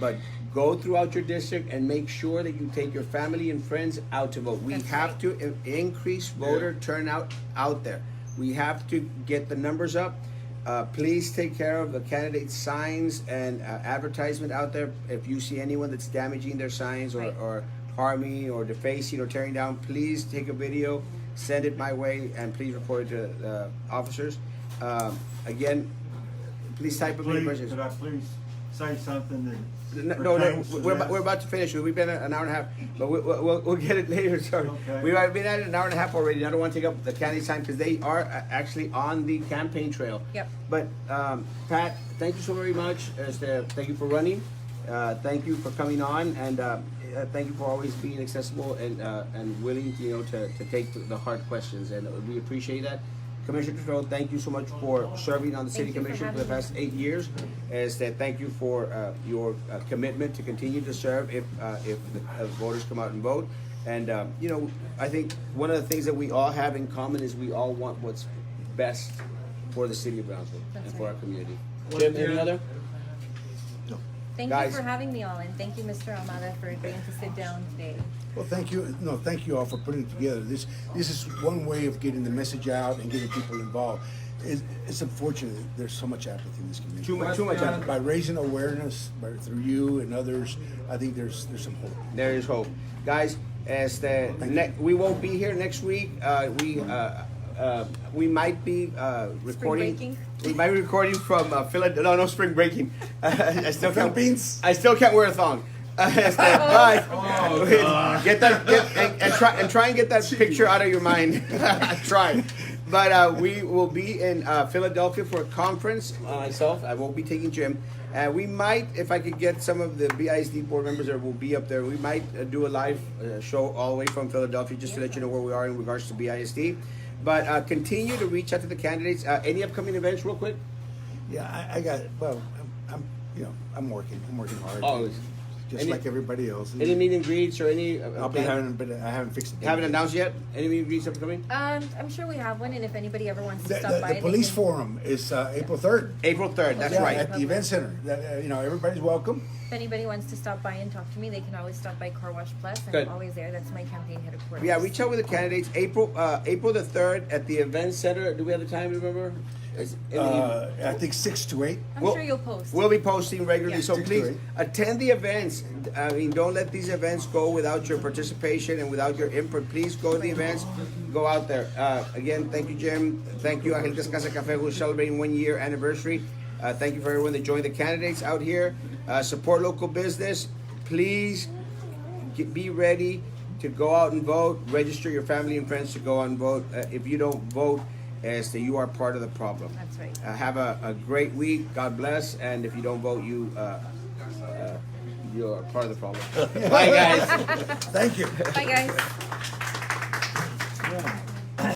but go throughout your district and make sure that you take your family and friends out to vote. We have to increase voter turnout out there. We have to get the numbers up. Please take care of the candidate signs and advertisement out there. If you see anyone that's damaging their signs or harming or defacing or tearing down, please take a video, send it my way, and please report it to the officers. Again, please type of any questions. Could I please say something that No, we're about to finish. We've been an hour and a half, but we'll get it later. Sorry. Okay. We've been at an hour and a half already. I don't want to take up the candy time because they are actually on the campaign trail. Yep. But Pat, thank you so very much. Thank you for running. Thank you for coming on, and thank you for always being accessible and willing, to take the hard questions. And we appreciate that. Commissioner Tetreau, thank you so much for serving on the City Commission for the past 8 years. Thank you for your commitment to continue to serve if the voters come out and vote. And I think one of the things that we all have in common is we all want what's best for the city of Brownsville and for our community. Jim, any other? Thank Guys. you for having me all, and thank you, Mr. Ahumada, for agreeing to sit down today. Well, thank you. No, thank you all for putting it together. This is one way of getting the message out and getting people involved. It's unfortunate that there's so much apathy in this community. Too much apathy. By raising awareness through you and others, I think there's some hope. There is hope, guys. We won't be here next week. We might be recording. breaking? We might be recording from Philadelphia. No spring breaking. I still can't. Philippines? I still can't wear a thong. Bye. Oh, God. Get that and try and get that picture out of your mind. Try. But we will be in Philadelphia for a conference. Myself, I won't be taking Jim. We might, if I could get some of the BISD board members that will be up there, we might do a live show all the way from Philadelphia just to let you know where we are in regards to BISD. But continue to reach out to the candidates. Any upcoming events, real quick? Yeah, I got. Well, I'm working. I'm working hard. Oh, just any- like everybody else. Any meet and greets or any? I'll be having, but I haven't fixed it. Haven't announced yet? Any meet and greets upcoming? I'm sure we have one, and if anybody ever wants to The, stop the, by, the they police can- forum is April 3rd. April 3rd, that's Yeah, right. at the event center. Everybody's welcome. If anybody wants to stop by and talk to me, they can always stop by Car Wash Plus. I'm Good. always there. That's my campaign headquarters. Yeah, reach out with the candidates. April the 3rd at the event center. Do we have the time? Remember? I think 6 to 8. I'm Well, sure you'll post. We'll be posting regularly, Yeah. so 6 to please 8. attend the events. I mean, don't let these events go without your participation and without your input. Please go to the events. Go out there. Again, thank you, Jim. Thank you, Angelitas Casa Cafe, who's celebrating 1 year anniversary. Thank you for everyone that joined the candidates out here. Support local business. Please be ready to go out and vote. Register your family and friends to go out and vote. If you don't vote, as that you are part of the problem. That's right. Have a great week. God bless. And if you don't vote, you're part of the problem. Bye, guys. Thank you. Bye, guys. Yeah.